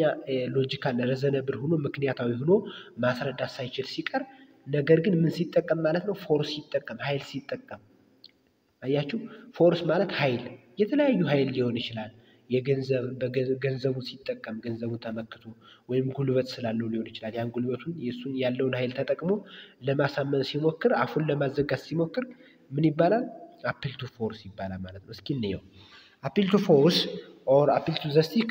ሎጂካል ሪዘነብል ሆኖ ምክንያታዊ ሆኖ ማስረዳት ሳይችል ሲቀር ነገር ግን ምን ሲጠቀም ማለት ነው? ፎርስ ሲጠቀም፣ ኃይል ሲጠቀም። አያችሁ? ፎርስ ማለት ኃይል፣ የተለያዩ ኃይል ሊሆን ይችላል። ገንዘቡ ሲጠቀም ገንዘቡ ተመክቶ ወይም ጉልበት ስላለው ሊሆን ይችላል። ያን ጉልበቱን የሱን ያለውን ኃይል ተጠቅሞ ለማሳመን ሲሞክር፣ አፉን ለማዘጋት ሲሞክር ምን ይባላል? አፒል ቱ ፎርስ ይባላል ማለት ነው። እስኪ እንየው። አፒል ቱ ፎርስ or appeal to the stick,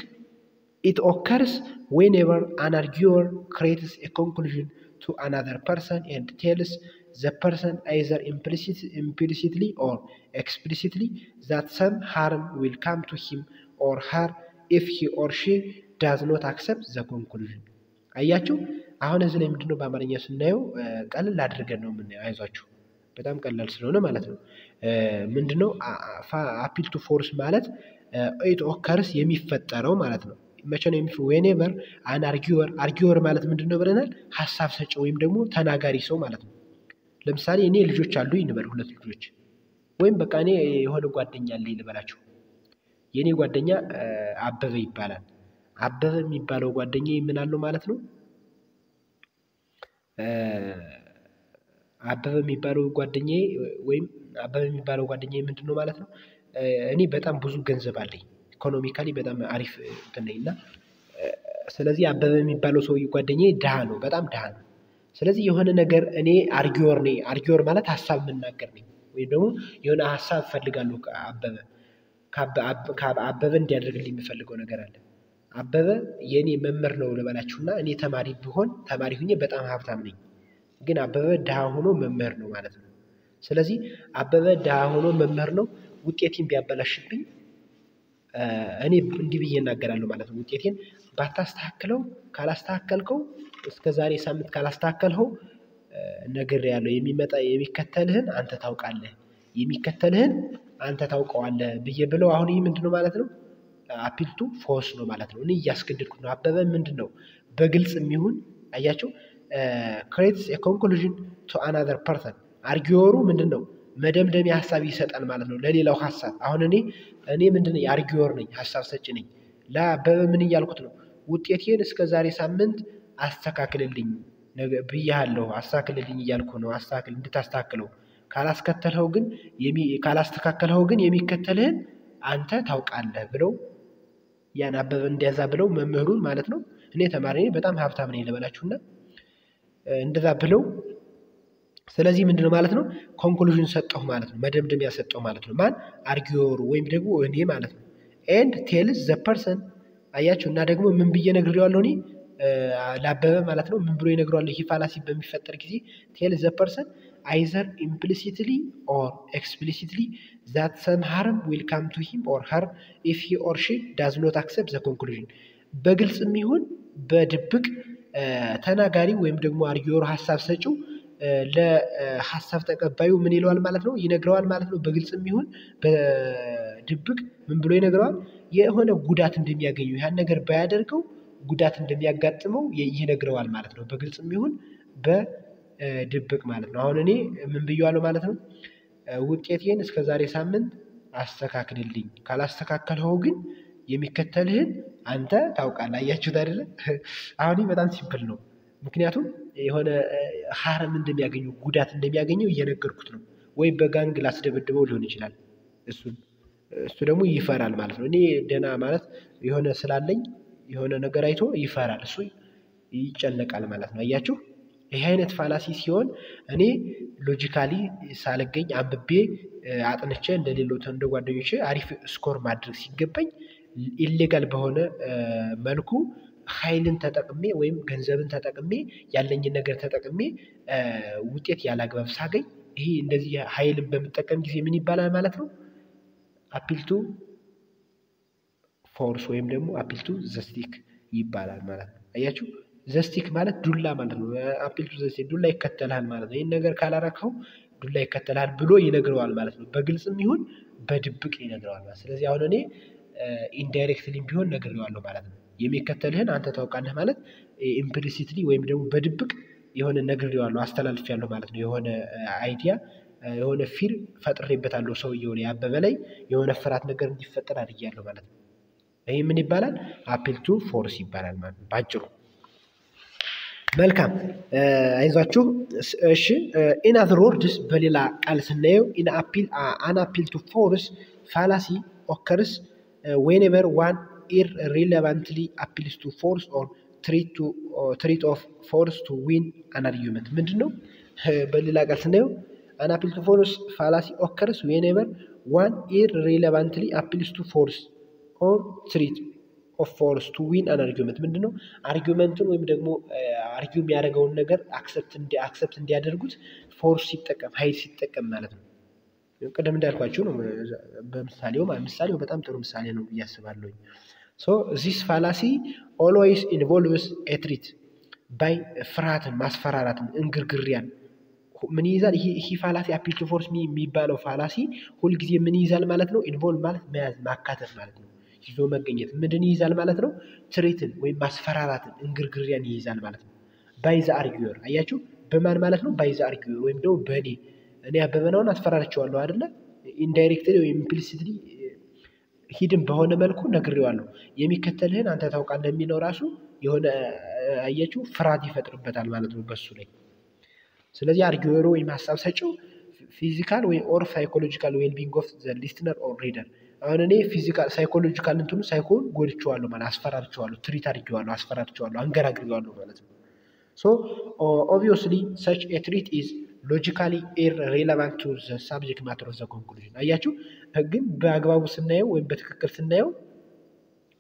it occurs whenever an arguer creates a conclusion to another person and tells the person either implicitly or explicitly that some harm will come to him or her if he or she does not accept the conclusion። አያችሁ? አሁን እዚህ ላይ ምንድነው በአማርኛ ስናየው ቀለል አድርገን ነው የምናየው። አይዟችሁ በጣም ቀላል ስለሆነ ማለት ነው። ምንድነው አፒል ቱ ፎርስ ማለት it occurs የሚፈጠረው ማለት ነው። መቼ ነው የሚፈጠረው? whenever an arguer ማለት ምንድነው ብለናል? ሐሳብ ሰጪ ወይም ደግሞ ተናጋሪ ሰው ማለት ነው። ለምሳሌ እኔ ልጆች አሉኝ እንበል፣ 2 ልጆች ወይም በቃ እኔ የሆነ ጓደኛ አለኝ ልበላችሁ። የኔ ጓደኛ አበበ ይባላል። አበበ የሚባለው ጓደኛዬ ምን አለው ማለት ነው? አበበ የሚባለው ጓደኛዬ ምንድነው ማለት ነው? እኔ በጣም ብዙ ገንዘብ አለኝ፣ ኢኮኖሚካሊ በጣም አሪፍ ነኝና ስለዚህ አበበ የሚባለው ሰው ጓደኛዬ ድሃ ነው፣ በጣም ድሃ ነው። ስለዚህ የሆነ ነገር እኔ አርጊዮር ነኝ። አርጊዮር ማለት ሐሳብ መናገር ነኝ፣ ወይም ደግሞ የሆነ ሐሳብ ፈልጋለሁ አበበ እንዲያደርግልኝ የምፈልገው ነገር አለ። አበበ የኔ መምህር ነው ልበላችሁና እኔ ተማሪ ሁኜ በጣም ሀብታም ነኝ፣ ግን አበበ ድሃ ሆኖ መምህር ነው ማለት ነው። ስለዚህ አበበ ድሃ ሆኖ መምህር ነው፣ ውጤቴን ቢያበላሽብኝ እኔ እንዲህ ብዬ እናገራለሁ ማለት ነው። ውጤቴን ካላስተካከልከው እስከ ዛሬ ሳምንት ካላስተካከልኸው ነግሬሃለሁ፣ የሚከተልህን አንተ ታውቀዋለህ ብዬ ብለው አሁን ይህ ምንድነው ማለት ነው? አፒል ቱ ፎርስ ነው ማለት ነው። እኔ እያስገደድኩት ነው። አበበ ምንድነው በግልጽ የሚሆን አያቸው creates a conclusion to another person። አርጊዮሩ ምንድነው መደምደሚያ ሐሳብ ይሰጣል ማለት ነው ለሌላው ሐሳብ። አሁን እኔ ምንድነው አርጊወር ነኝ፣ ሐሳብ ሰጪ ነኝ። ለአበበ ምን እያልኩት ነው? ውጤቴን እስከ ዛሬ ሳምንት አስተካክልልኝ ብያለሁ፣ አስተካክልልኝ እያልኩ ነው። እንድታስተካክለው ካላስተካከልኸው ግን የሚከተልህን አንተ ታውቃለህ ብለው ያን አበበ እንዲያዛ ብለው መምህሩን ማለት ነው። እኔ ተማሪ ነኝ፣ በጣም ሀብታም ነኝ ልበላችሁና እንደዛ ብለው ስለዚህ ምንድነው ማለት ነው ኮንክሉዥን ሰጠሁ ማለት ነው፣ መደምደሚያ ሰጠሁ ማለት ነው። ማን አርጊወሩ ወይም ደግሞ እኔ ማለት ነው። ኤንድ ቴልስ ዘ ፐርሰን አያችሁ። እና ደግሞ ምን ብዬ ነግሬዋለሁ እኔ ለአበበ ማለት ነው። ምን ብሎ ይነግረዋል? ይሄ ፋላሲ በሚፈጠር ጊዜ ቴል ዘ ፐርሰን አይዘር ኢምፕሊሲትሊ ኦር ኤክስፕሊሲትሊ ዛት ሰም ሃርም ዊል ካም ቱ ሂም ኦር ሀር ኢፍ ሂ ኦር ሺ ዳዝ ኖት አክሰፕት ዘ ኮንክሉዥን። በግልጽም ይሁን በድብቅ ተናጋሪ ወይም ደግሞ አርጊወሩ ሐሳብ ሰጪው ለሐሳብ ተቀባዩ ምን ይለዋል ማለት ነው? ይነግረዋል ማለት ነው። በግልጽም ይሁን በድብቅ ምን ብሎ ይነግረዋል? የሆነ ጉዳት እንደሚያገኘው ያን ነገር ባያደርገው ጉዳት እንደሚያጋጥመው ይነግረዋል ማለት ነው። በግልጽም ይሁን በድብቅ ማለት ነው። አሁን እኔ ምን ብየዋለሁ ማለት ነው? ውጤቴን እስከ ዛሬ ሳምንት አስተካክልልኝ፣ ካላስተካከልኸው ግን የሚከተልህን አንተ ታውቃለህ። አያችሁት አይደለ? አሁን በጣም ሲምፕል ነው። ምክንያቱም የሆነ ሀርም እንደሚያገኘው ጉዳት እንደሚያገኘው እየነገርኩት ነው። ወይ በጋንግ ላስደበድበው ሊሆን ይችላል። እሱ ደግሞ ይፈራል ማለት ነው። እኔ ደህና ማለት የሆነ ስላለኝ የሆነ ነገር አይቶ ይፈራል፣ እሱ ይጨነቃል ማለት ነው። አያችሁ፣ ይሄ አይነት ፋላሲ ሲሆን እኔ ሎጂካሊ ሳልገኝ አንብቤ አጥንቼ እንደሌሎት እንደ ጓደኞቼ አሪፍ ስኮር ማድረግ ሲገባኝ ኢሌጋል በሆነ መልኩ ኃይልን ተጠቅሜ ወይም ገንዘብን ተጠቅሜ ያለኝን ነገር ተጠቅሜ ውጤት ያላግባብ ሳገኝ ይሄ እንደዚህ ኃይልን በምጠቀም ጊዜ ምን ይባላል ማለት ነው? አፒል ቱ ፎርስ ወይም ደግሞ አፒል ቱ ዘስቲክ ይባላል ማለት ነው። አያችሁ፣ ዘስቲክ ማለት ዱላ ማለት ነው። አፒል ቱ ዘስቲክ ዱላ ይከተልሃል ማለት ነው። ይህን ነገር ካላረከው ዱላ ይከተልሃል ብሎ ይነግረዋል ማለት ነው። በግልጽም ይሁን በድብቅ ይነግረዋል ማለት። ስለዚህ አሁን እኔ ኢንዳይሬክትሊም ቢሆን ነግሬዋለሁ ማለት ነው። የሚከተልህን አንተ ታውቃለህ ማለት ኢምፕሊሲትሊ ወይም ደግሞ በድብቅ የሆነ ነግሬዋለሁ፣ አስተላልፌያለሁ ማለት ነው። የሆነ አይዲያ የሆነ ፊር ፈጥሬበታለሁ ሰውየው ላይ አበበ ላይ የሆነ ፍርሃት ነገር እንዲፈጠር አድርጌያለሁ ማለት ነው። ይሄ ምን ይባላል? አፒል ቱ ፎርስ ይባላል ማለት ነው ባጭሩ። መልካም አይዟችሁ። እሺ ኢን አዘር ወርድስ በሌላ ቃል ስናየው አን አፒል ቱ ፎርስ ፋላሲ ኦከርስ ዌንኤቨር ዋን irrelevantly appeals to force or treat of force to win an argument። ምንድነው? በሌላ ቃል ስናየው an appeal to force fallacy occurs whenever one irrelevantly appeals to force or treat of force to win an argument። ምንድነው? አርጊውመንቱን ወይም ደግሞ አርጊው የሚያደርገውን ነገር አክሰፕት እንዲያደርጉት ፎርስ ሲጠቀም ኃይል ሲጠቀም ማለት ነው። ቅድም እንዳልኳችሁ ነው። ምሳሌው በጣም ጥሩ ምሳሌ ነው ብዬ አስባለሁ። So this fallacy always involves a threat by ፍርሃትን ማስፈራራትን እንግርግሪያን ምን ይይዛል? ይሄ ፋላሲ አፒል ቱ ፎርስ የሚባለው ፋላሲ ሁልጊዜ ምን ይይዛል ማለት ነው? ኢንቮልቭ ማለት መያዝ ማካተት ማለት ነው። ይዞ መገኘት ምንድን ይይዛል ማለት ነው? ትሪትን ወይም ማስፈራራትን እንግርግሪያን ይይዛል ማለት ነው። ባይ ዘ አርጊወር አያችሁ፣ በማን ማለት ነው? ባይ ዘ አርጊወር ወይም ደግሞ እኔ አበበናውን አስፈራርቼዋለሁ አይደለ? ኢንዳይሬክትሊ ወይም ኢምፕሊሲትሊ ሂድን በሆነ መልኩ ነግሬዋለሁ። የሚከተልህን አንተ ታውቃለህ የሚለው ራሱ የሆነ አያችሁ ፍርሃት ይፈጥርበታል ማለት ነው በሱ ላይ። ስለዚህ አርጊወሩ ወይም ሐሳብ ሰጪው ፊዚካል ወይ ኦር ሳይኮሎጂካል ዌልቢንግ ኦፍ ዘ ሊስነር ኦር ሪደር። አሁን እኔ ፊዚካል ሳይኮሎጂካል እንትኑ ሳይኮን ጎድቼዋለሁ ማለት አስፈራርቼዋለሁ፣ ትሪት አድርጌዋለሁ፣ አስፈራርቼዋለሁ፣ አንገራግሬዋለሁ ማለት ነው። ሶ ኦብቪየስሊ ሰች ኤ ትሪት ኢዝ ሎጂካሊ ኢርሬሌቫንት ቱ ዘ ሳብጀክት ማተር ኦፍ ዘ ኮንክሉዥን። አያችሁ፣ ግን በአግባቡ ስናየው ወይም በትክክል ስናየው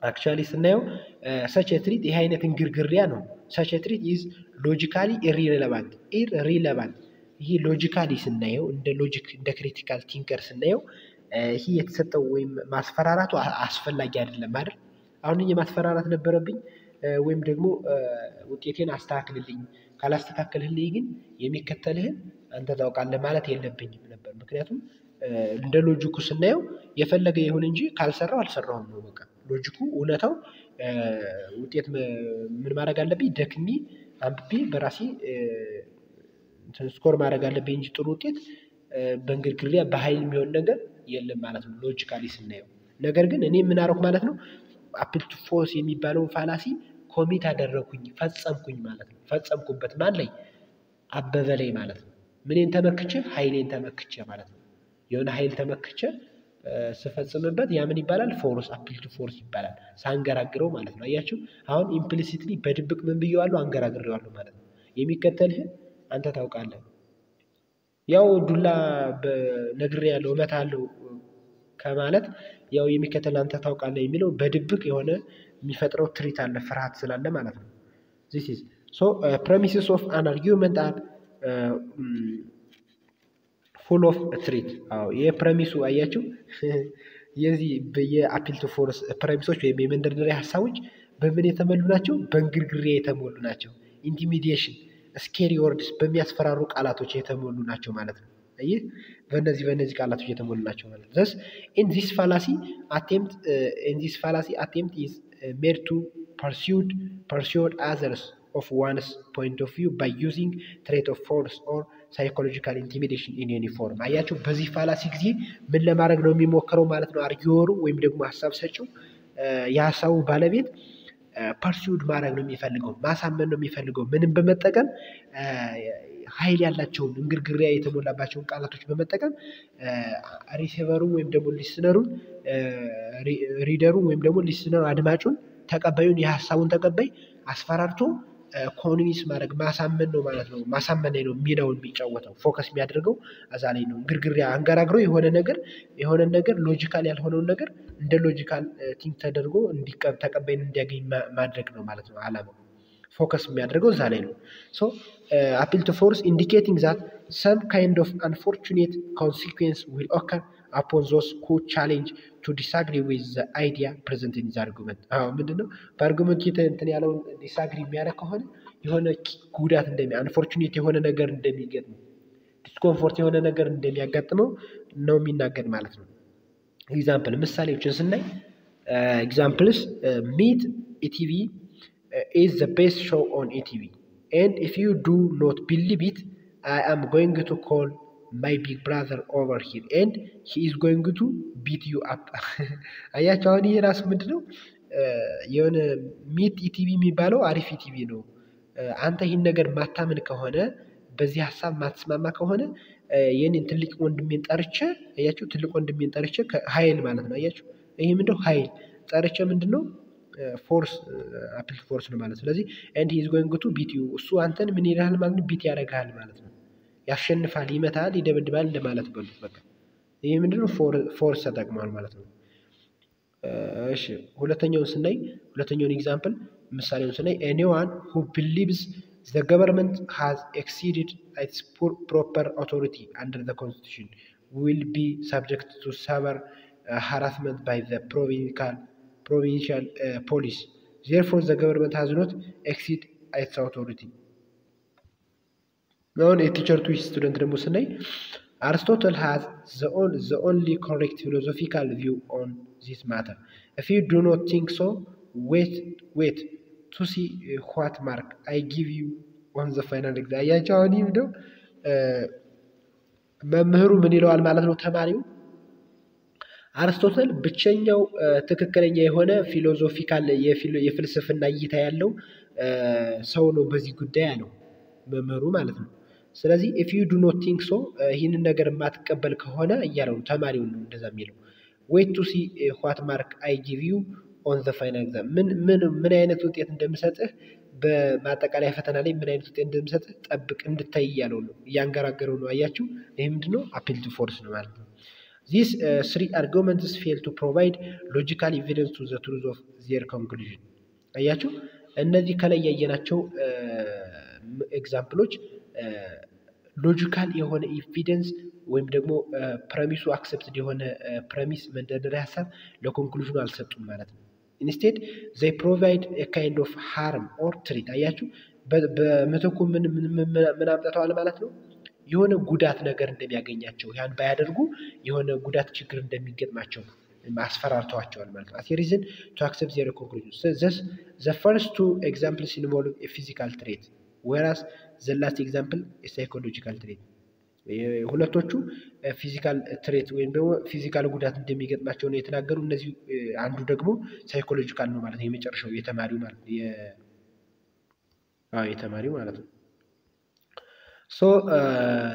አክቹዋሊ ስናየው ሰች ኤ ትሪት ይሄ አይነት እንግርግሪያ ነው። ሰች ኤ ትሪት ኢዝ ሎጂካሊ ኢርሬሌቫንት። ይሄ ሎጂካሊ ስናየው እንደ ክሪቲካል ቲንከር ስናየው ይሄ የተሰጠው ወይም ማስፈራራቱ አስፈላጊ አይደለም አይደል? አሁን ማስፈራራት ነበረብኝ ወይም ደግሞ ውጤቴን አስተካክልልኝ፣ ካላስተካከልልኝ ግን የሚከተልህን አንተ ታውቃለህ ማለት የለብኝም ነበር። ምክንያቱም እንደ ሎጂኩ ስናየው የፈለገ ይሁን እንጂ ካልሰራው አልሰራውም ነው በቃ ሎጂኩ። እውነታው ውጤት ምን ማድረግ አለብኝ? ደክሜ አንብቤ በራሴ ስኮር ማድረግ አለብኝ እንጂ ጥሩ ውጤት በእንግርግሪያ በኃይል የሚሆን ነገር የለም ማለት ነው ሎጂካሊ ስናየው። ነገር ግን እኔ ምን አደረኩ ማለት ነው አፒል ቱ ፎርስ የሚባለውን ፋላሲ ኮሚት አደረኩኝ ፈጸምኩኝ ማለት ነው። ፈጸምኩበት ማን ላይ? አበበ ላይ ማለት ነው። ምንን ተመክቼ? ኃይሌን ተመክቼ ማለት ነው። የሆነ ኃይል ተመክቼ ስፈጽምበት ያ ምን ይባላል? ፎርስ አፒል ቱ ፎርስ ይባላል። ሳንገራግረው ማለት ነው። አያችሁ አሁን ኢምፕሊሲትሊ በድብቅ ምን ብየዋለሁ? አንገራግሬዋለሁ ማለት ነው። የሚከተልህን አንተ ታውቃለህ። ያው ዱላ ነግሬያለሁ እመታለሁ ከማለት ያው የሚከተልህን አንተ ታውቃለህ የሚለው በድብቅ የሆነ የሚፈጥረው ትሪት አለ ፍርሃት ስላለ ማለት ነው። this is so premises of an argument are full of threat። አዎ የፕሬሚሱ አያችሁ የዚህ የአፒል ቱ ፎርስ ፕሬሚሶች ወይም የመንደርደሪያ ሐሳቦች በምን የተሞሉ ናቸው? በእንግርግሪያ የተሞሉ ናቸው። ኢንቲሚዴሽን ስኬሪ ወርድስ በሚያስፈራሩ ቃላቶች የተሞሉ ናቸው ማለት ነው። አየህ በእነዚህ ቃላቶች የተሞሉ ናቸው ማለት ነው። thus in this fallacy attempt is made to persuade others of one's point of view by using threat of force or psychological intimidation in any form። አያችሁ በዚህ ፋላሲ ጊዜ ምን ለማድረግ ነው የሚሞከረው ማለት ነው? አርጊወሩ ወይም ደግሞ ሐሳብ ሰጪው የሐሳቡ ባለቤት ፐርሱድ ማድረግ ነው የሚፈልገው፣ ማሳመን ነው የሚፈልገው። ምንም በመጠቀም ኃይል ያላቸውን እንግርግሪያ የተሞላባቸውን ቃላቶች በመጠቀም ሪሲቨሩ ወይም ደግሞ ሊስነሩን ሪደሩ ወይም ደግሞ ሊስነሩ አድማጩን ተቀባዩን የሐሳቡን ተቀባይ አስፈራርቶ ኮንቪንስ ማድረግ ማሳመን ነው ማለት ነው። ማሳመን ላይ ነው ሚናውን የሚጫወተው። ፎከስ የሚያደርገው እዛ ላይ ነው። እንግርግሪያ አንገራግሮ የሆነ ነገር ሎጂካል ያልሆነውን ነገር እንደ ሎጂካል ቲንክ ተደርጎ ተቀባይን እንዲያገኝ ማድረግ ነው ማለት ነው ዓላማው። ፎከስ የሚያደርገው እዛ ላይ ነው። ሶ appeal to force indicating that some kind of unfortunate consequence will occur upon those who challenge to disagree with the idea presented in the argument። ምንድነው በአርጉመንት እንትን ያለው ዲስአግሪ የሚያደርግ ከሆነ የሆነ ጉዳት አንፎርቹኔት የሆነ ነገር እንደሚገጥመው ዲስኮምፎርት የሆነ ነገር እንደሚያጋጥመው ነው የሚናገር ማለት ነው። ኤግዛምፕል ምሳሌዎችን ስናይ ኤግዛምፕልስ meet ETV is the best show on ETV and if you do not believe it I am going to call my big brother over here and he is going to beat you up። አያችሁ አሁን ይሄ ራሱ ምንድነው የሆነ ሚት ኢቲቪ የሚባለው አሪፍ ኢቲቪ ነው። አንተ ይህን ነገር ማታምን ከሆነ በዚህ ሐሳብ ማትስማማ ከሆነ የኔን ትልቅ ወንድሜን ጠርቼ አያችሁ ትልቅ ወንድሜን ጠርቼ ኃይል ማለት ነው። አያችሁ ይሄ ምንድነው ኃይል ጠርቼ ምንድነው ፎርስ አፒል ፎርስ ነው ማለት። ስለዚህ and he is going to beat you እሱ አንተን ምን ይላል ማለት ነው ቢት ያደርጋል ማለት ነው። ያሸንፋል፣ ይመታል፣ ይደበድባል ለማለት በሉት በቃ። ይሄ ምንድነው ፎርስ ተጠቅሟል ማለት ነው። እሺ ሁለተኛውን ኤግዛምፕል ምሳሌውን ስናይ anyone who believes the government has exceeded its proper authority under the constitution will be subject to severe harassment by the provincial police. Therefore the government has not exceeded its authority. Now a teacher to his student ደግሞ ስናይ Aristotle has the only correct philosophical view on this matter. If you do not think so, wait to see what mark I give you on the final exam. አያችሁ አሁን ይሄ ነው መምህሩ ምን ይለዋል ማለት ነው ተማሪው አርስቶትል ብቸኛው ትክክለኛ የሆነ ፊሎሶፊካል የፍልስፍና እይታ ያለው ሰው ነው በዚህ ጉዳይ ያለው መምህሩ ማለት ነው። ስለዚህ if you do not think so ይህንን ነገር ማትቀበል ከሆነ እያለው ተማሪው ነው እንደዛ የሚለው wait to see what mark I give you on the final exam ምን አይነት ውጤት እንደምሰጥህ በማጠቃለያ ፈተና ላይ ምን አይነት ውጤት እንደምሰጥህ ጠብቅ እንድታይ ያለው ነው ያንገራገረው ነው። አያችሁ ይሄ ምንድነው appeal to force ነው ማለት ነው። These three arguments fail to provide logical evidence to the truth of their conclusion። አያችሁ እነዚህ ከላይ ያየናቸው ኤግዛምፕሎች ሎጂካል የሆነ ኤቪደንስ ወይም ደግሞ ፕሬሚሱ አክሰፕትድ የሆነ ፕሬሚስ መንደርደሪያ ሐሳብ ለኮንክሉዥኑ አልሰጡም ማለት ነው። Instead they provide a kind of harm or threat። አያችሁ በመተኩ ምን አምጥተዋል ማለት ነው የሆነ ጉዳት ነገር እንደሚያገኛቸው ያን ባያደርጉ የሆነ ጉዳት ችግር እንደሚገጥማቸው ማስፈራርተዋቸዋል ማለት ነው። as a reason to accept their conclusion. So the first two examples involve a physical trait whereas the last example is psychological trait። ሁለቶቹ ፊዚካል ትሬት ወይም ደግሞ ፊዚካል ጉዳት እንደሚገጥማቸው ነው የተናገሩ። እነዚህ አንዱ ደግሞ ሳይኮሎጂካል ነው ማለት ነው። የመጨረሻው የተማሪው ማለት የተማሪው ማለት ነው። So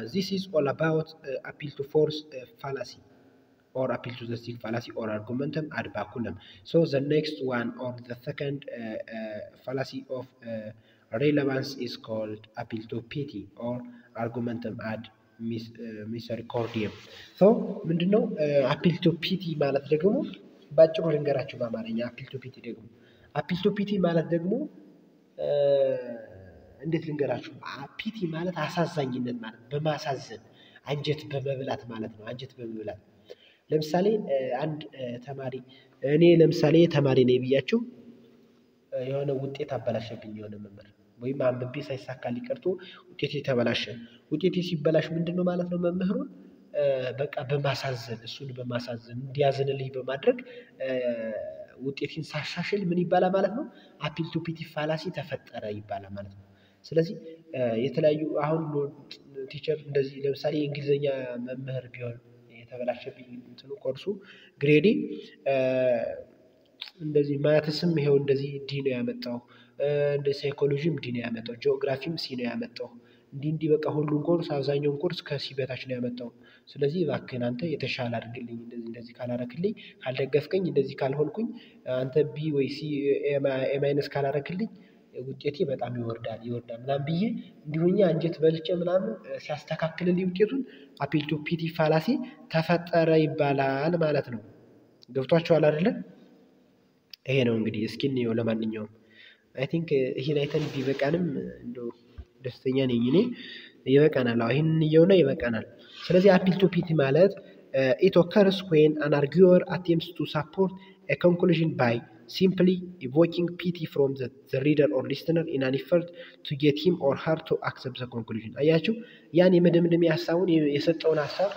this is all about appeal to force fallacy or appeal to the stick fallacy or argumentum ad baculum. So the next one or the second fallacy of relevance is called appeal to pity or argumentum ad misericordiam. So ምንድነው appeal to pity ማለት ደግሞ ባጭሩ ልንገራችሁ በአማርኛ appeal to pity ደግሞ appeal to pity ማለት ደግሞ እንዴት ልንገራችሁ? ፒቲ ማለት አሳዛኝነት ማለት በማሳዘን አንጀት በመብላት ማለት ነው። አንጀት በመብላት ለምሳሌ አንድ ተማሪ እኔ ለምሳሌ ተማሪ ነኝ ብያችሁ የሆነ ውጤት አበላሸብኝ የሆነ መምህር ወይም አንብቤ ሳይሳካልኝ ቀርቶ ውጤቴ ተበላሸ። ውጤቴ ሲበላሽ ምንድነው ማለት ነው መምህሩን በቃ በማሳዘን እሱን በማሳዘን እንዲያዝንልኝ በማድረግ ውጤቴን ሳሻሽል ምን ይባላል ማለት ነው? አፒል ቱ ፒቲ ፋላሲ ተፈጠረ ይባላል ማለት ነው። ስለዚህ የተለያዩ አሁን ቲቸር እንደዚህ ለምሳሌ የእንግሊዘኛ መምህር ቢሆን የተበላሸብኝ እንትኑ ኮርሱ ግሬዲ እንደዚህ ማትስም ይሄው እንደዚህ ዲ ነው ያመጣው፣ እንደ ሳይኮሎጂም ዲ ነው ያመጣው፣ ጂኦግራፊም ሲ ነው ያመጣው፣ እንዲህ በቃ ሁሉን ኮርስ አብዛኛውን ኮርስ ከሲ በታች ነው ያመጣው። ስለዚህ እባክህን አንተ የተሻለ አድርግልኝ፣ እንደዚህ ካላረክልኝ፣ ካልደገፍከኝ፣ እንደዚህ ካልሆንኩኝ፣ አንተ ቢ ወይ ሲ ኤ ማይነስ ካላረክልኝ ውጤቴ በጣም ይወርዳል ምናምን ብዬ እንዲሁኛ አንጀት በልቼ ምናምን ሲያስተካክልልኝ ውጤቱን አፒል ቱ ፒቲ ፋላሲ ተፈጠረ ይባላል ማለት ነው። ገብቷችኋል አይደለ? ይሄ ነው እንግዲህ። እስኪ እንየው። ለማንኛውም አይ ቲንክ ይሄን አይተን ቢበቃንም እንደው ደስተኛ ነኝ እኔ። ይበቃናል። አሁን ይሄን እንየውና ይበቃናል። ስለዚህ አፒል ቱ ፒቲ ማለት it occurs when an arguer attempts to support a conclusion by simply evoking pity from the reader or listener in an effort to get him or her to accept the conclusion. አያችሁ ያን የመደምደሚያ ሐሳቡን የሰጠውን ሐሳብ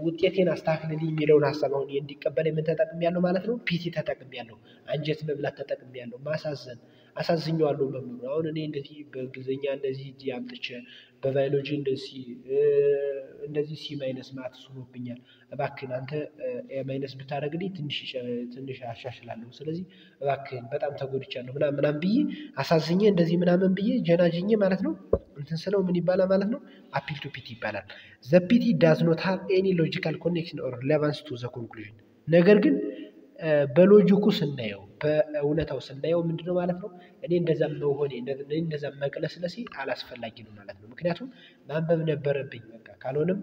ውጤቴን አስተካክልልኝ የሚለውን ሐሳብ አሁን እንዲቀበል ምን ተጠቅሜያለሁ ማለት ነው? ፒቲ ተጠቅሜያለሁ። አንጀት መብላት ተጠቅሜያለሁ። ማሳዘን አሳዝኘዋለሁ መምህሩ። አሁን እኔ እንደዚህ በእንግሊዘኛ እንደዚህ ዲ አምጥቼ በባዮሎጂ እንደዚህ ሲ ማይነስ ማትስ ሆኖብኛል፣ እባክህን አንተ ኤ ማይነስ ብታደርግልኝ ትንሽ አሻሽላለሁ፣ ስለዚህ እባክህን በጣም ተጎድቻለሁ ምናምን ብዬ አሳዝኜ እንደዚህ ምናምን ብዬ ጀናጅኜ ማለት ነው እንትን ስለው ምን ይባላል ማለት ነው? አፒል ቱ ፒቲ ይባላል። ዘ ፒቲ ዳዝ ኖት ሃቭ ኤኒ ሎጂካል ኮኔክሽን ኦር ሪሌቫንስ ቱ ዘ ኮንክሉዥን። ነገር ግን በሎጂኩ ስናየው በእውነታው ስናየው ምንድነው ማለት ነው? እኔ እንደዛ መሆኔ እንደዛ መቅለስለሴ አላስፈላጊ ነው ማለት ነው። ምክንያቱም ማንበብ ነበረብኝ በቃ ካልሆነም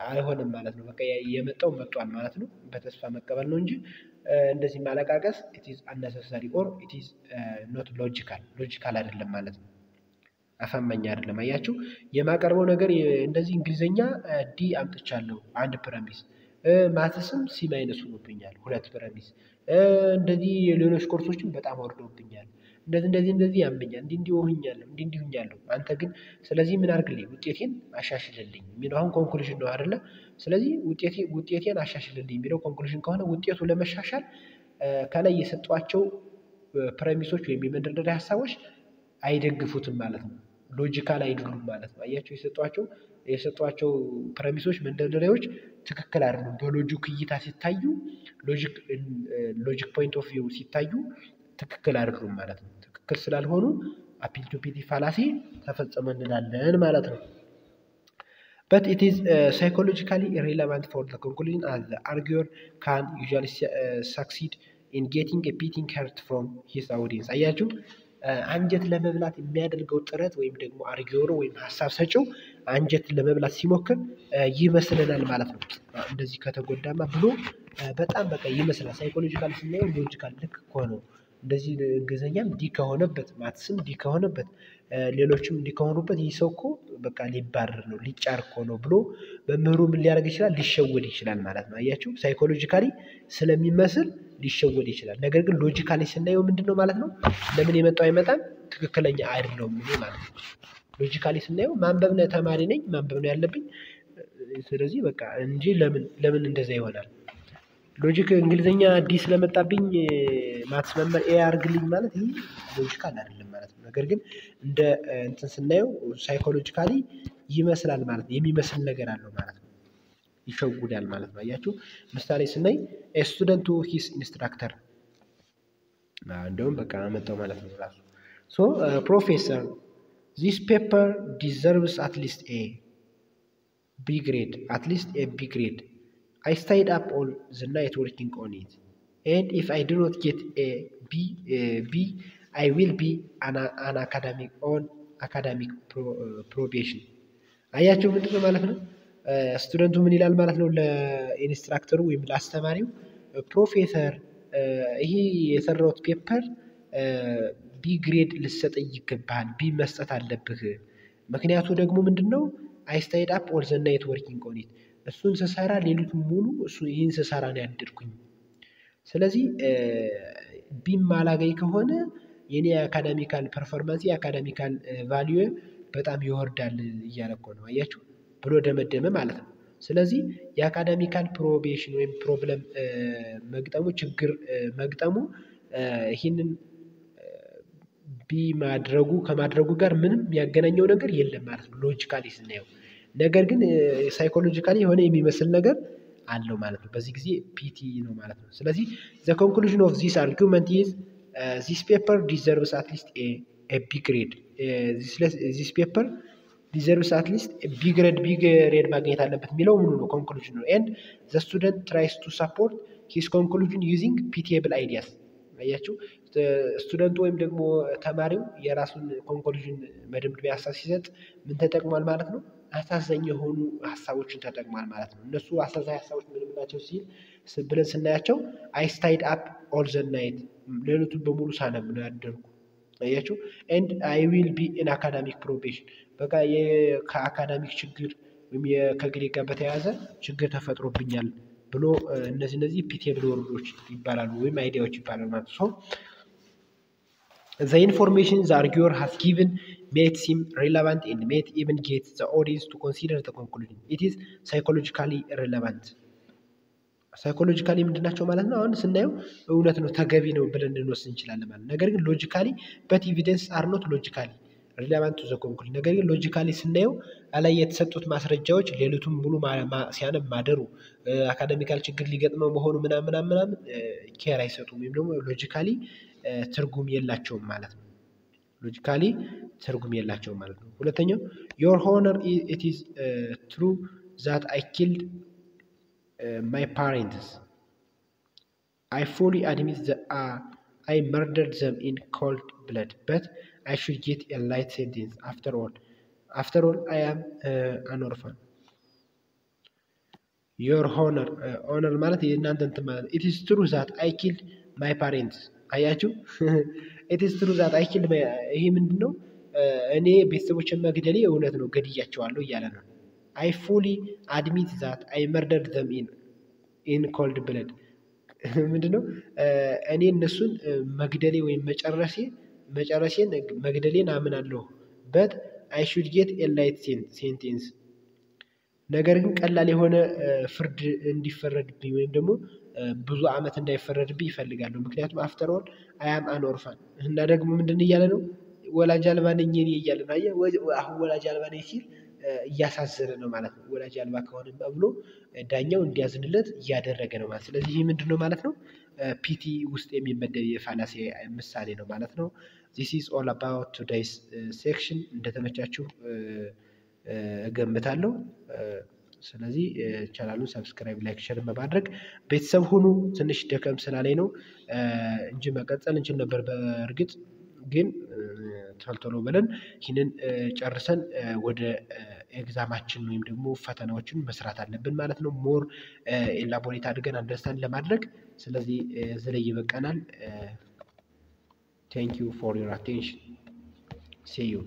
አይሆንም ማለት ነው። በቃ የመጣው መጥቷል ማለት ነው። በተስፋ መቀበል ነው እንጂ እንደዚህ ማለቃቀስ it is unnecessary or it is not logical አይደለም ማለት ነው። አሳማኝ አይደለም። አያችሁ የማቀርበው ነገር እንደዚህ እንግሊዘኛ ዲ አምጥቻለሁ አንድ ፕረሚስ፣ ማትስም ሲ ማይነስ ሆኖብኛል ሁለት ፕረሚስ፣ እንደዚህ ሌሎች ኮርሶችን በጣም ወርዶብኛል፣ እንደዚህ ያመኛል፣ እንዲህ ሆኛለሁ። አንተ ግን ስለዚህ ምን አድርግልኝ ውጤቴን አሻሽልልኝ የሚለው አሁን ኮንክሉዥን ነው አይደለ? ስለዚህ ውጤቴን አሻሽልልኝ የሚለው ኮንክሉዥን ከሆነ ውጤቱ ለመሻሻል ከላይ የሰጧቸው ፕረሚሶች ወይም የመንደርደሪያ ሐሳቦች አይደግፉትም ማለት ነው። ሎጂካል አይደሉም ማለት ነው። አያችሁ የሰጧቸው ፕረሚሶች መንደርደሪያዎች ትክክል አይደሉም። በሎጂክ እይታ ሲታዩ ሎጂክ ፖይንት ኦፍ ቪው ሲታዩ ትክክል አይደሉም ማለት ነው። ትክክል ስላልሆኑ አፒል ቱ ፒቲ ፋላሲ ተፈጸመ እንላለን ማለት ነው። But it is psychologically irrelevant for the conclusion as the arguer can usually succeed in getting a beating heart from his audience. አያችሁ አንጀት ለመብላት የሚያደርገው ጥረት ወይም ደግሞ አርጊዮሩ ወይም ሐሳብ ሰጪው አንጀት ለመብላት ሲሞክር ይመስለናል ማለት ነው። እንደዚህ ከተጎዳማ ብሎ በጣም በቃ ይመስላል። ሳይኮሎጂካል ስናየው ሎጂካል ልክ እኮ ነው። እንደዚህ እንግሊዘኛም ዲ ከሆነበት ማትስም ዲ ከሆነበት ሌሎችም ዲ ከሆኑበት ይህ ሰው እኮ በቃ ሊባረር ነው ሊጫር እኮ ነው ብሎ መምህሩ ምን ሊያደርግ ይችላል? ሊሸወድ ይችላል ማለት ነው። አያችሁ ሳይኮሎጂካሊ ስለሚመስል ሊሸወድ ይችላል። ነገር ግን ሎጂካሊ ስናየው ምንድነው ማለት ነው? ለምን የመጣው አይመጣም ትክክለኛ አይደለም ማለት ነው። ሎጂካሊ ስናየው ማንበብ ነው ተማሪ ነኝ ማንበብ ነው ያለብኝ፣ ስለዚህ በቃ እንጂ ለምን እንደዛ ይሆናል? ሎጂክ እንግሊዘኛ ዲ ስለመጣብኝ ማትስ መምህር ኤ አድርግልኝ ማለት ይሄ ሎጂካል አይደለም ማለት ነው። ነገር ግን እንደ እንትን ስናየው ሳይኮሎጂካሊ ይመስላል ማለት ነው። የሚመስል ነገር አለው ማለት ነው። ይሸውዳል ማለት ነው። አያችሁ ምሳሌ ስናይ a student to his instructor እንደውም በቃ አመጣው ማለት ነው ራሱ so professor this paper deserves at least a B grade I stayed up all the night working on it and if I do not get a B I will be an academic probation አያችሁ ምንድነው ማለት ነው ስቱደንቱ ምን ይላል ማለት ነው ለኢንስትራክተሩ ወይም ለአስተማሪው ፕሮፌሰር ይሄ የሰራሁት ፔፐር ቢ ግሬድ ልሰጠኝ ይገባል ቢ መስጠት አለብህ ምክንያቱ ደግሞ ምንድነው I stayed up all the night working on it እሱን ስሰራ ሌሊቱን ሙሉ ይህን ስሰራ ነው ያደርኩኝ ስለዚህ ቢም ማላገኝ ከሆነ የኔ አካዳሚካል ፐርፎርማንስ የአካዳሚካል ቫልዩ በጣም ይወርዳል እያለ እኮ ነው አያችሁ ብሎ ደመደመ ማለት ነው ስለዚህ የአካዳሚካል ፕሮቤሽን ወይም ፕሮብለም መግጠሙ ችግር መግጠሙ ይህንን ቢማድረጉ ከማድረጉ ጋር ምንም ያገናኘው ነገር የለም ማለት ነው ሎጂካሊ ስናየው ነገር ግን ሳይኮሎጂካሊ የሆነ የሚመስል ነገር አለው ማለት ነው በዚህ ጊዜ ፒቲ ነው ማለት ነው ስለዚህ the conclusion of this argument is this paper deserves at least a B grade this paper deserves at least a B grade ማግኘት አለበት የሚለው ምኑ ነው ኮንክሉዥን ነው and the student tries to support his conclusion using pitiable ideas አያችሁ ስቱደንቱ ወይም ደግሞ ተማሪው የራሱን ኮንክሉዥን መደምደሚያ ሐሳብ ሲሰጥ ምን ተጠቅሟል ማለት ነው አሳዛኝ የሆኑ ሐሳቦችን ተጠቅሟል ማለት ነው እነሱ አሳዛኝ ሐሳቦች ምንም ናቸው ሲል ብለን ስናያቸው I stayed up all the night ሌሊቱን በሙሉ ሳነብ ነው ያደርኩ አያችሁ and I will be in academic probation በቃ ከአካዳሚክ ችግር ወይም ከግሬድ ጋር በተያያዘ ችግር ተፈጥሮብኛል ብሎ እነዚህ ፒቲኤብል ወርዶች ይባላሉ ወይም አይዲያዎች ይባላሉ ማለት ነው the information the arguer has given may seem relevant and may even get the audience to consider the conclusion it is psychologically relevant ሳይኮሎጂካሊ ምንድናቸው ማለት ነው አሁን ስናየው እውነት ነው ተገቢ ነው ብለን እንወስድ እንችላለን ማለት ነገር ግን ሎጂካሊ but evidence are not logically relevant to the conclusion ነገር ግን ሎጂካሊ ስናየው አላይ የተሰጡት ማስረጃዎች ሌሊቱን ሙሉ ሲያነብ ማደሩ አካዳሚካል ችግር ሊገጥመው መሆኑ ምናምን ኬር አይሰጡም ወይም ደግሞ ሎጂካሊ ትርጉም የላቸውም ማለት ነው ሎጂካሊ ትርጉም የላቸውም ማለት ነው ሁለተኛው your honor it is true that I killed my parents I fully admit that I murdered them in cold blood but I should get a light sentence after all I am an orphan your honor ማለት የእናንተ እንትን ማለት it is true that I killed my parents አያችሁ it is true that I killed my ይሄ ምንድነው እኔ ቤተሰቦችን መግደሌ እውነት ነው ገድያቸዋለሁ እያለ ነው I fully admit that I murdered them in cold blood ምንድነው እኔ እነሱን መግደሌ ወይም መጨረሴን መግደሌን አምናለሁ but I should get a light sentence ነገር ግን ቀላል የሆነ ፍርድ እንዲፈረድብኝ ወይም ደግሞ ብዙ አመት እንዳይፈረድብኝ ይፈልጋለሁ ምክንያቱም after all I am an orphan እና ደግሞ ምንድን እያለ ነው ወላጅ አልባ ነኝ እኔ እያለ ነው አሁን ወላጅ አልባ ነኝ ሲል እያሳዘነ ነው ማለት ነው ወላጅ አልባ ከሆነ ብሎ ዳኛው እንዲያዝንለት እያደረገ ነው ማለት ስለዚህ ይሄ ምንድነው ማለት ነው ፒቲ ውስጥ የሚመደብ የፋላሲ ምሳሌ ነው ማለት ነው this is all about today's section እንደተመቻችሁ እገምታለሁ ስለዚህ ቻናሉን ሰብስክራይብ ላይክ ሼር በማድረግ ቤተሰብ ሁኑ ትንሽ ደከም ስላለኝ ነው እንጂ መቀጠል እንችል ነበር በእርግጥ ግን ቶሎ ብለን ይሄንን ጨርሰን ወደ ኤግዛማችን ወይም ደግሞ ፈተናዎችን መስራት አለብን ማለት ነው ሞር ኤላቦሬት አድርገን አንደርስታንድ ለማድረግ ስለዚህ ዝለይ ይበቃናል thank you for your attention see you